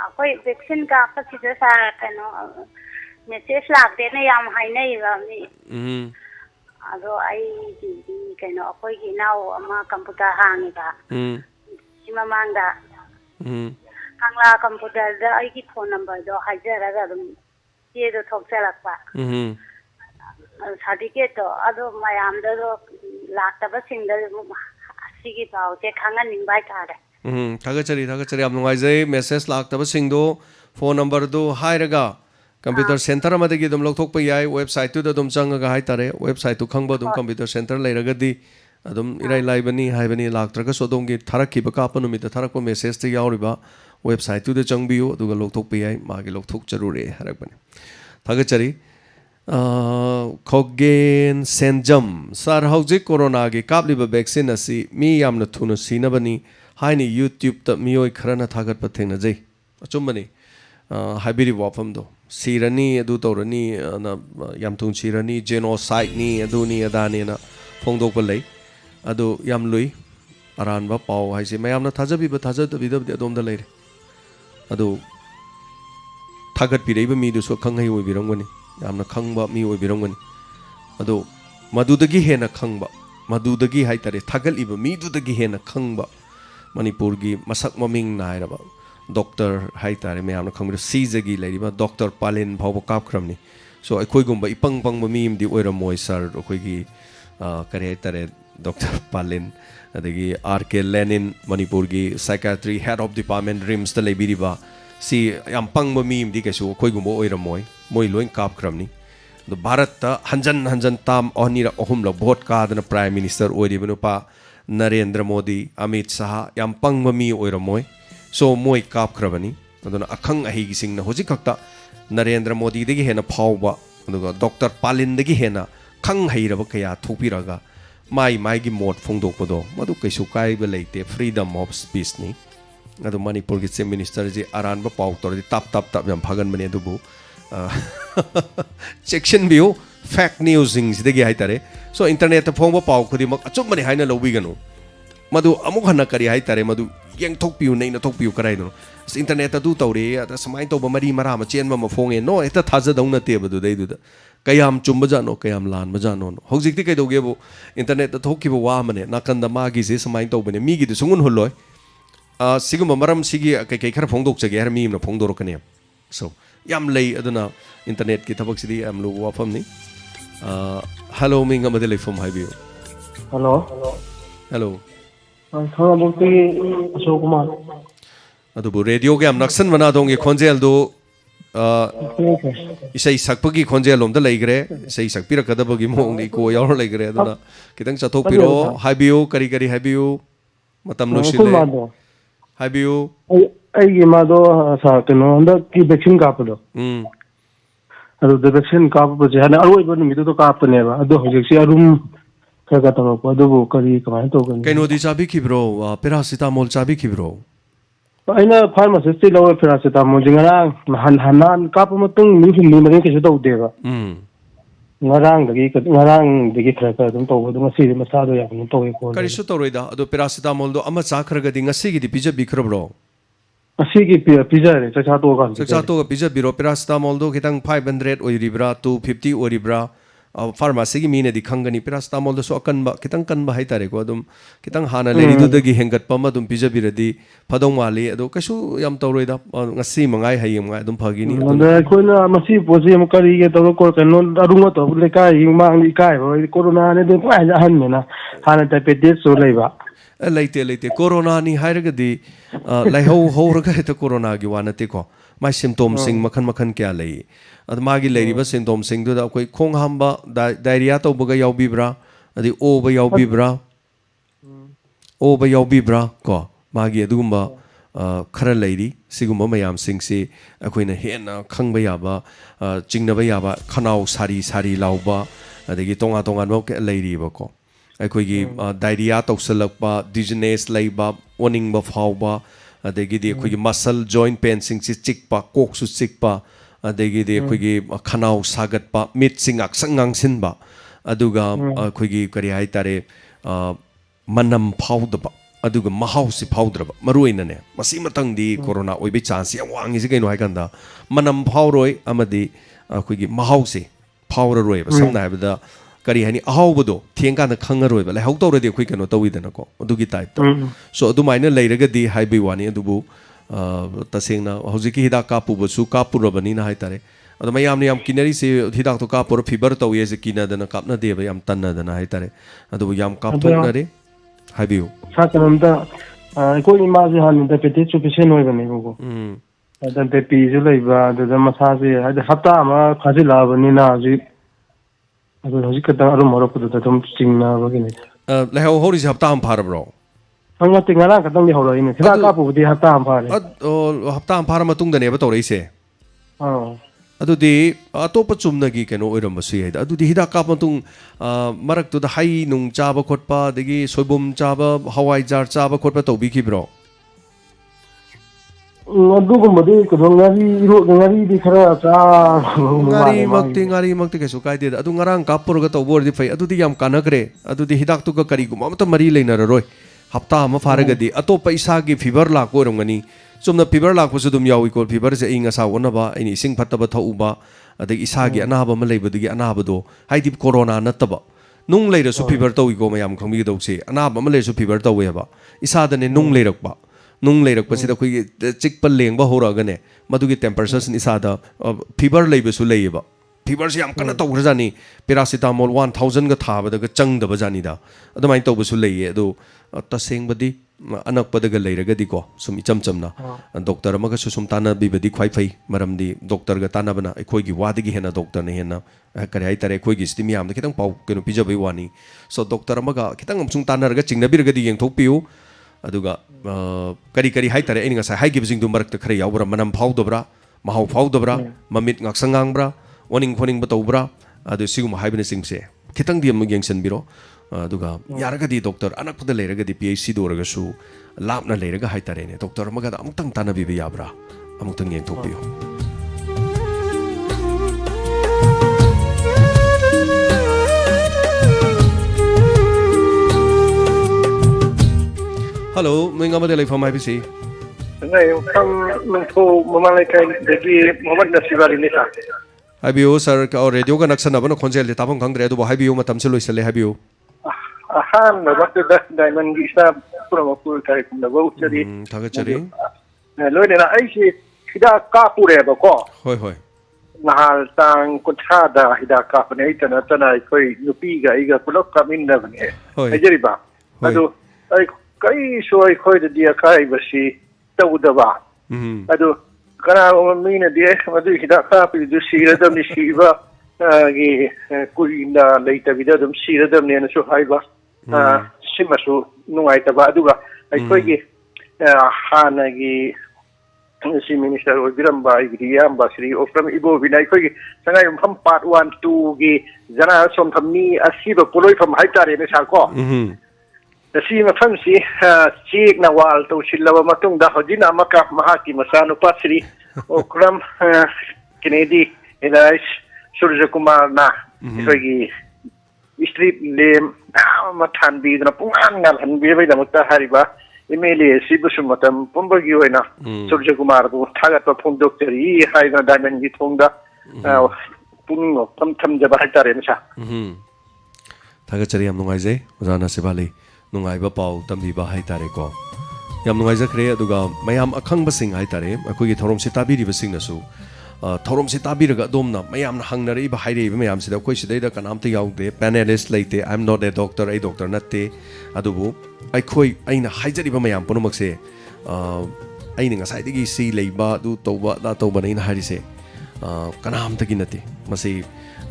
B: ꯑꯩꯈꯣꯏ ꯚꯦꯛꯁꯤꯟ ꯀꯥꯞꯄꯁꯤꯗ ꯁꯥꯔ ꯀꯩꯅꯣ ꯃꯦꯁꯦꯖ ꯂꯥꯛꯇꯦꯅ ꯌꯥꯝ ꯍꯥꯏꯅꯩꯕ ꯃꯤ ꯑꯗꯣ ꯑꯩꯒꯤꯗꯤ ꯀꯩꯅꯣ ꯑꯩꯈꯣꯏꯒꯤ ꯏꯅꯥꯎ ꯑꯃ ꯀꯝꯄꯨꯇꯔ ꯍꯥꯡꯉꯤꯕ ꯁꯤ ꯃꯃꯥꯡꯗ ꯀꯪꯂꯥ ꯀꯝꯄꯨꯇꯔꯗ ꯑꯩꯒꯤ ꯐꯣꯟ ꯅꯝꯕꯔꯗꯣ ꯍꯥꯏꯖꯔꯒ ꯑꯗꯨꯝ ꯆꯦꯗꯣ ꯊꯣꯛꯆꯔꯛꯄ ꯁꯥꯔꯇꯤꯐꯤꯀꯦꯠꯇꯣ ꯑꯗꯣ ꯃꯌꯥꯝꯗꯣ ꯂꯥꯛꯇꯕꯁꯤꯡꯗ सिगी पाउसे खांगनिंग बाय तारे
A: थागचरी am nungaijai message laktaba singdo phone number do hairaga computer center amadagi dum lokthok pa yai website tu da dum changaga hai tare website tu khangba dum computer center leiragadi adum irai laibani haibani laktraga sodom gi tharakki ba ka panumi ta tharakpa message te yauriba website tu da changbiu aduga lokthok pa yai magi lokthok charure harakbani थागचरी Khogen Senjam sir हौजिक corona की काबलिब vaccine असी मी यामना थुना सीनबनी हाइनी YouTube त मियोय खरना थागत पथेंगनजै अचुमबनी हाइबिरी वाफमदो सीरनी अदु तौरनी ना याम थुन सीरनी genocide नी अदुनी अदानी ना फोंदोक लई अदु याम लुई अरानबा पाव हाइसे मयामना थाजबिब थाजदबिदब अदोमदा लैरे अदु थागत पिरेबा मीदुसो खंगै ओइबिरंगनी यामना खंगबा मी ओइबिरंगनी अदो मदुदगी हेना खंगबा मदुदगी हाइतरे थागलिबा मीदुदगी हेना खंगबा मणिपुर की मसक ममिंग नायरबा डॉक्टर हाइतरे मयामना खंगबा सीजगी लैरिबा डॉक्टर पालिन भाव कापख्रमनी सो अखोइगुंबा इपंग पंगबा मीमदी ओइरमोय सर अखोइगी करे हाइतरे डॉक्टर पालिन अदगी आर.के. लेनिन मणिपुर की psychiatry head of department RIMS द लेबिरिबा सी याम पंगबा मीमदी कैसु अखोइगुंबा ओइरमोय मोय लोइन कापख्रमनी दो भारत हंजन हंजन ताम अहनीर अहुमला भोट कादन प्राइम मिनिस्टर ओइरिबनुपा नरेंद्र मोदी अमित शाह याम पंगबा मी ओइरमोय सो मोय कापख्रबनी अदुना अखंग अहिगी सिंगना होजि खक्ता नरेंद्र मोदी दगी हेना फावबा अदुगा डॉक्टर पालिन दगी हेना खंग हैरबा कया थोपिरागा माई माइगी मोट फोंदोकपदो मदु कैसु काइबा लेते फ्रीडम ऑफ स्पीच नि अदु मणिपुर की चीफ मिनिस्टर जी अरानबा पाव तोरदि ताप ताप ताप याम फागनबने अदुबु सेक्शन बियो फैक्ट न्यूज सिंगसिदगी हाइतारे सो इंटरनेट फोंबा पाव खुदिमक अचुमने हाइना लौबिगनु मदु अमुक हन्ना करी हाइतारे मदु येंथोकपियु नैना थोकपियु कराइनो इंटरनेट अदु तौरे अदा समाइन तौबा मरी मरा म चेनबा म फोंगे नो एता थाजदौ नते बदु दैदुदा कयाम चुम्बजानो कयाम लान मजानो हौजिकति कैदोगेबो इंटरनेट थोकिबो वा मने नाकंदा मागी जे समाइन तौबने मीगी दु सुंगुन होलोय सिगुम मरम सिगी कई खर फोंदोक जगे हर मीम न फोंदोरकने सो याम लई अदुना इंटरनेट की थबक सिदी याम लो वाफम नि हेलो मिंग अमदे लेफम हाइबियो
K: हेलो
A: हेलो
K: थोड़ा मुक्ति अशोक कुमार
A: अदुबु रेडियो के हम नक्सन बना दोंगे खोंजेल दो इसै सकपगी खोंजेल लोमदा लैग्रे इसै सकपिरकदबगी मोंगी को यावर लैग्रे अदुना कितंग चथोकपिरो हाइबियो करी करी हाइबियो मतम लोसिले हाइबियो
K: ꯑꯩꯒꯤ ꯃꯥꯗꯣ ꯀꯩꯅꯣ ꯍꯟꯗꯛꯀꯤ ꯚꯦꯛꯁꯤꯟ ꯀꯥꯞꯄꯗꯣ ꯑꯗꯨꯗ ꯚꯦꯛꯁꯤꯟ ꯀꯥꯞꯄꯁꯦ ꯍꯥꯟꯅ ꯑꯔꯣꯏꯕ ꯅꯨꯃꯤꯠꯇꯨꯗ ꯀꯥꯞꯄꯅꯦꯕ ꯑꯗꯣ ꯍꯧꯖꯤꯛꯁꯦ ꯑꯗꯨꯝ ꯈꯔ ꯇꯧꯔꯛꯄ ꯑꯗꯨꯕꯨ ꯀꯔꯤ ꯀꯃꯥꯏꯅ ꯇꯧꯒꯅꯤ
A: ꯀꯩꯅꯣꯗꯤ ꯆꯥꯕꯤꯈꯤꯕ꯭ꯔꯣ ꯄꯦꯔꯥꯁꯤꯇꯥꯃꯣꯜ ꯆꯥꯕꯤꯈꯤꯕ꯭ꯔꯣ
K: ꯑꯩꯅ ꯐꯥꯔꯃꯥꯁꯤꯁꯇꯤ ꯂꯧꯔꯦ ꯄꯦꯔꯥꯁꯤꯇꯥꯃꯣꯜꯁꯦ ꯉꯔꯥꯡ ꯅꯍꯥꯟ ꯀꯥꯞꯄ ꯃꯇꯨꯡ ꯅꯨꯃꯤꯠ ꯍꯨꯝꯅꯤ ꯃꯔꯤ ꯀꯩꯁꯨ ꯇꯧꯗꯦꯕ ꯉꯔꯥꯡꯗꯒꯤ ꯈꯔ ꯑꯗꯨꯝ ꯇꯧꯕ ꯑꯗꯣ ꯉꯁꯤꯗꯤ ꯃꯁꯥꯗꯣ ꯌꯥꯝ ꯀꯩꯅꯣ ꯇꯧꯋꯦ ꯈꯣꯠꯂꯦ
A: ꯀꯔꯤꯁꯨ ꯇꯧꯔꯣꯏꯗ ꯑꯗꯣ ꯄꯦꯔꯥꯁꯤꯇꯥꯃꯣꯜꯗꯣ ꯑꯃ ꯆꯥꯈ꯭ꯔꯒꯗꯤ ꯉꯁꯤꯒꯤꯗꯤ ꯄꯤꯖꯕꯤꯈ꯭ꯔꯕ꯭ꯔꯣ
K: ꯑꯁꯤꯒꯤ ꯄꯤꯖꯔꯦ ꯆꯥꯛꯆꯥ ꯇꯣꯛꯑꯀꯥꯟꯗ
A: ꯆꯥꯛꯆꯥ ꯇꯣꯛꯑꯒ ꯄꯤꯖꯕꯤꯔꯣ ꯄꯦꯔꯥꯁꯤꯇꯥꯃꯣꯜꯗꯣ ꯈꯤꯇꯪ 500 ꯑꯣꯏꯔꯤꯕ꯭ꯔꯥ 250 ꯑꯣꯏꯔꯤꯕ꯭ꯔꯥ फार्मासी मीनदी खंगनी पेरासिटामोल अकनब खितंग कनब हाइतारेको अदुम खितंग हाना लेरिदुदगी हेंगतपम अदुम पिजबिरदी फदौ माली अदो कैसु याम तौरोइदा ngasi mangai hayem ngai adum phagini
K: Koyna मसी पोजे हम करिगे तब को कनो अरुंग तो लेका हिमांग इकाय कोरोना ने दे पाइ हन मेना हाना टाइपेटिस सो लेबा
A: लेते कोरोना नि हाइरगदी लाइहौ हौरगा हेत कोरोना गी वानते को माइ सिम्टोम सिंग मखन मखन क्या लई अद मागी लेरिबा सिम्टोम सिंग दुदा कोइ खोंग हामबा डायरिया तौबगा यावबिब्रा अदि ओबा यावबिब्रा को मागी अदुगुम्बा खरा लेरी सिगुम्बा मयाम सिंगसे अखोइना हेना खंगबा याबा चिंगनबा याबा खनाउ सारी सारी लाउबा अदगी तोंगा तोंगा नो के लेरिबा को अखोइगी डायरिया तौसलकबा डिजनेस लेबा ओनिंगबा फावबा अदगी अखोइगी मसल जॉइंट पेन सिंगसे चिकपा कोकसु चिकपा अदगी अखोइगी खनाउ सागतपा मिट सिंग अक्संग गांगसिनबा अदुगा अखोइगी करि हाइतारे मनम फाउदबा अदुगा महाउसी फाउद्रबा मरुइनने मसी मतंगदी कोरोना ओइबे चांस या वांगिसे कइनो हाइकंदा मनम फाउरोय अमदी अखोइगी महाउसे फाउररोय समना हाइबदा करी हानि अहाउबदो थेंकान खंगरोय बले हौ तौरदि अखोइ कनो तौइदनको अदुगी टाइप तो सो अदुमाइना लेरगदी हाइबे वानी अदुबु तसेंगना हौजिकी हिदा कापुबसु कापुरबनी ना हाइतारे अदो मयामने याम किनरी से हिदा तो कापुर फीवर तौये से किनादना कापना देबा याम तन्नादना हाइतारे अदुबु याम कापथोनरे हाइबियो
K: सा कनमता कोई इमा से हान डायबिटीज सु पेशेंट होय बने को अदन पे पीजु लेबा द मसा से हप्ता अमा फाजिलाबनिना जी अदो हजिक कता अरु मरप द तुम चिंगना बगिने
A: लेहो होरी हप्ता हम फारब्रो
K: हंगा तिंगना कतंग दि होरो इन हिदा का पुदी हप्ता हम फारे
A: हप्ता हम फार मतुंग दने बा तोरैसे अदुदी अतोप चुमनगी केनो ओइरमबसु याइदा अदुदी हिदा का मतुंग मरक तो द हाई नुंग चाबा खोटपा दगी सोइबुम चाबा हवाई जार चाबा खोटपा तौबिखिब्रो
K: अदुगुमबदी कदोंगारी इरो गंगारी दि खरा चा
A: ngari makti kesu kaide adu ngarang kapurga tawbor di fai adudi yam kanagre adudi hidak tu ka kari gum amata mari leina roi hapta ama faragadi ato paisa gi fever la ko rongani chumna fever la ko su dum yawi ko fever se inga sa wona ba ini sing phatta ba thauba adagi isa gi anaba ma leibadu gi anaba do haidi corona nataba nung leira su fever tawi go mayam khangbi do se anaba ma le su fever tawi ba isa da ne nung leirak ba nung leirak pa sida khoi chik pa lengba hora ga ne madugi temperature sin isa da fever leiba su leiba fever se yam kana tawra jani paracetamol 1000 ga thaba da chang da ba jani da adamai tawba su leiye do taseng badi anak padaga leiraga di ko sum icham chamna doctor amaga su sum tana bi badi khwai phai maram di doctor ga tana bana ekhoi gi wadi gi hena doctor ne hena kare ai tare ekhoi gi stimi am da kitang pau keno pija bai wani so doctor amaga kitang amsung tana raga chingna bi raga di yeng thok piu aduga kari kari hai tare ini ngasa hai gi bising du marak ta khare yawbra manam phau dobra mahau phau dobra mamit ngak sangang bra warning warning ba tobra adu sigum hai bine sing se kitang di am yeng san biro aduga yaragadi doctor anakpada leiragadi PhD doragasu lapna leiraga haitarene doctor magada amutang tanabi bi yabra amutang yeng thokpiyo hello menga madele from IBC
G: ngai kam mengtho mamalai kai degi Muhammad Nasibari ni sa
A: habiyo sir ka radio ga naksana bana khonjel le tabang khangre do habiyo matam se loisale habiyo
G: ahan waktu dah diamond isa pura pura kai kumda go chari
A: thaga chari
G: loi na ai si hida ka pure ba ko
A: hoi hoi
G: nahal tang kutha da hida ka pane itana tana koi nupi ga iga pulok kamin na bane ai jari ba adu ai kai soi koi da dia kai basi tawda ba adu kana mina dia adu hida ka pi du sira da ni siba gi kuina leita vida dum sira dum ne na so hai ba simasu nungai ta ba aduga ai koi gi hana gi si minister obiram ba igriam ba sri ofram ibo binai koi gi sangai pham part 1 2 gi jana som thamni asiba poloi pham hai tare ne sa ko si ma pham si chik na wal to silawa matung da hodina maka mahaki masanu pasri okram kennedy elais surya kumar na koi gi street lem mathan bi na pungan ngal han bi bai da mutta hariba MLA sibusu matam pumbagi hoina surya kumar bu thagat pa phung doctor I hai na diamond gi thongda pung tham tham jaba hatare na sa
A: thagat chari am nungai je ojana sebali nungai ba pau tambi ba haitare ko yam nungai ja kre aduga mayam akhang ba sing haitare akoi gi thorom se tabiri ba sing na su thorom se tabiraga domna mayam na hangnari ba haire ba mayam sida koi sidai da kanamta yaude panelist leite I'm not a doctor ai doctor natte adubu ai khoi aina haijari ba mayam ponomak se aina ngasai digi si leiba du toba da toba nei na hari se kanamta gi natte masi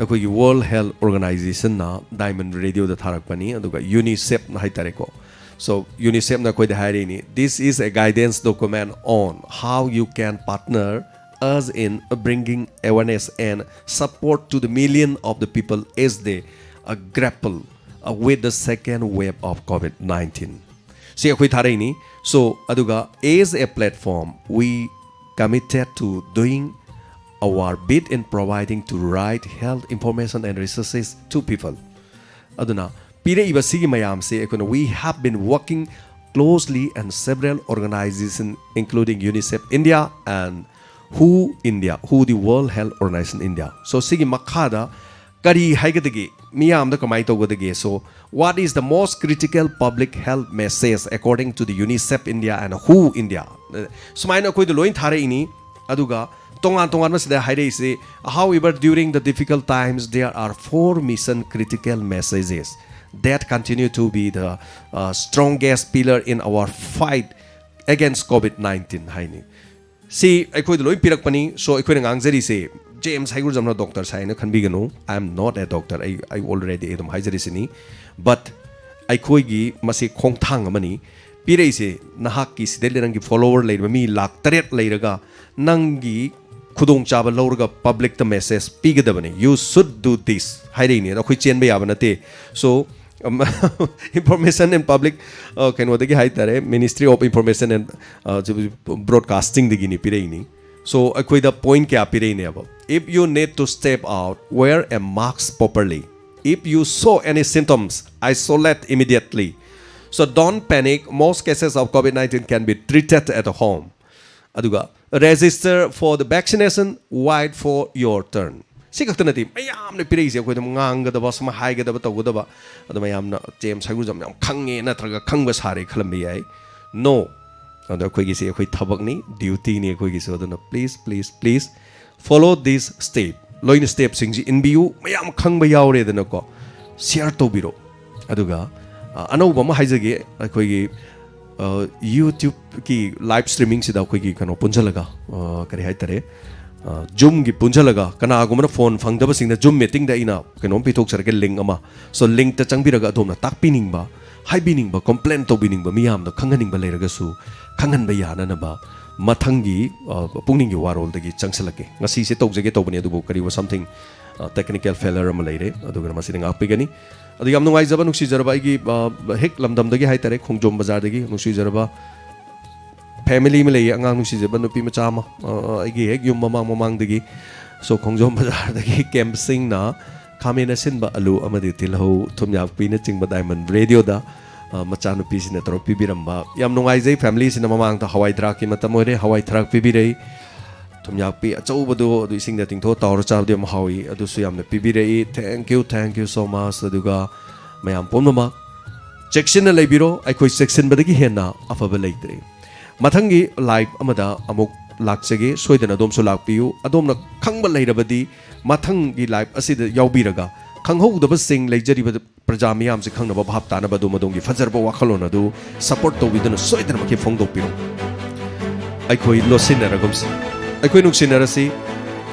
A: akoi gi World Health Organization na Diamond Radio da tharak pani aduga UNICEF na haitare ko so UNICEF na koi da haire ni this is a guidance document on how you can partner us in bringing awareness and support to the million of the people as they grapple with the second wave of COVID-19. See, akoi thare ni so aduga as a platform we committed to doing our bit in providing to right health information and resources to people. Aduna pire iba sigi mayam se ekona we have been working closely and several organizations including UNICEF India and WHO India, WHO the World Health Organization India. So sigi makhada kari haigadagi miyam da kamai togadagi. So what is the most critical public health message according to the UNICEF India and WHO India? Sumaina koi the loin thare ini aduga tongan masida haire se however during the difficult times there are 4 mission critical messages that continue to be the strongest pillar in our fight against COVID-19 haini si aikoi loi pirak pani so aikoi ngang jari se James Haigur jamna doctor sai na khanbi ganu I am not a doctor I already edum haijari sini but aikoi gi masi khong thang amani pirei se nahak ki sidel rang gi follower leir mi lak taret leiraga nangi khudong chaba lorga public the message pigadabani you should do this hairi ni akoi chen ba yaba nate so information and public kano dagi hai tare Ministry of Information and Broadcasting digi ni pirei ni so akoi the point kya pirei ne aba if you need to step out wear a mask properly if you show any symptoms isolate immediately so don't panic most cases of COVID-19 can be treated at home aduga register for the vaccination wait for your turn si kakta nati mayam ne pirei se akoi dam ngang ga da ba sama hai ga da ba taw ga da ba adu mayam na James Haigur jam yam khange na traga khangba sare khalam bi ai no adu akoi gi se akoi thabak ni duty ni akoi gi so aduna please follow this step loin step sing ji in biu mayam khangba yaure dana ko share to biro aduga anau ba ma haijage akoi gi YouTube ki live streaming sida akoi gi kano punjalaga kari hai tare Zoom gi punjalaga kana agumna phone phangdaba singna Zoom meeting da ina kano pithok sarke link ama so link ta changbiraga adomna takpining ba haibining ba complain to bining ba miyam da khanganing ba leiraga su khangan ba yana na ba mathangi pungning gi warol dagi changsalake ngasi se tawjage tawbani adubu kari was something technical failure ama leire aduga masini ngapigani adu yam nungai jaba nuksi jaraba igi hek lamdam dagi hai tare khongjom bazar dagi nuksi jaraba family me lei angang nuksi jaba nupi macha ma igi hek yum mamang dagi so khongjom bazar dagi campsing na khamena sinba alu amadi tilho thumyak pina chingba diamond radio da macha nupi sina tro pibiramba yam nungai jai family sina mamang ta hawai thrak ki matam ore hawai thrak pibirei thumyak pi achobadu adu ising da tingtho tawr chaw de mahawi adu su yam na pibirei thank you so much aduga mayam pomnama section na leibiro aikoi section badagi henna afaba leitre mathangi live amada amuk laksage soidana dom so lakpiu adomna khangba leirabadi mathangi live asida yaubiraga khanghoudaba sing leijari praja miyam se khangnaba bhap tanaba do madongi fajarba wakhalona du support to widana soidana makhe phongdo piro aikoi losinaragumsi aikoi nuksinarasi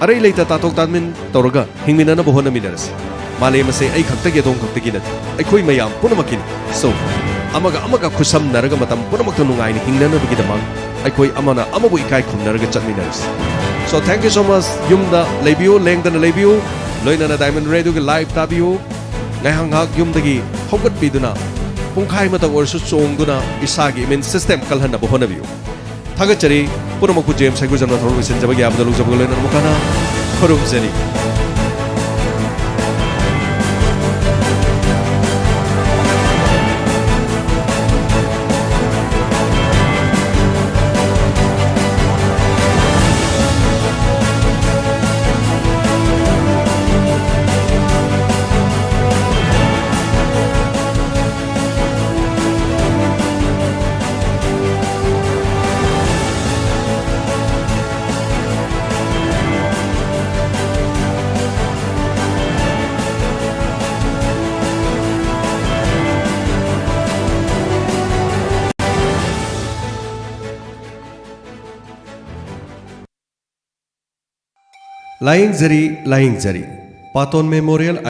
A: arai leita tatok tanmin toroga hingminana bohona minarasi male mase ai khakta ge dong khakta gi nati aikoi mayam punamakini so amaga khusam naraga matam punamakta nungai ni hingnana bigi damang aikoi amana amabu ikai khumnaraga chatminarasi so thank you so much yumda lebiu lengdana lebiu loinana diamond radio ge live tabiu ngaihang hak yumdagi hogat piduna pungkhai mata orsu chongduna isagi immune system kalhanna bohonabiu thagachari punamakku James Haigur jamna thorong senjabagi abdalu jabgo loinana mukana khorumjani Lying Jari, Paton Memorial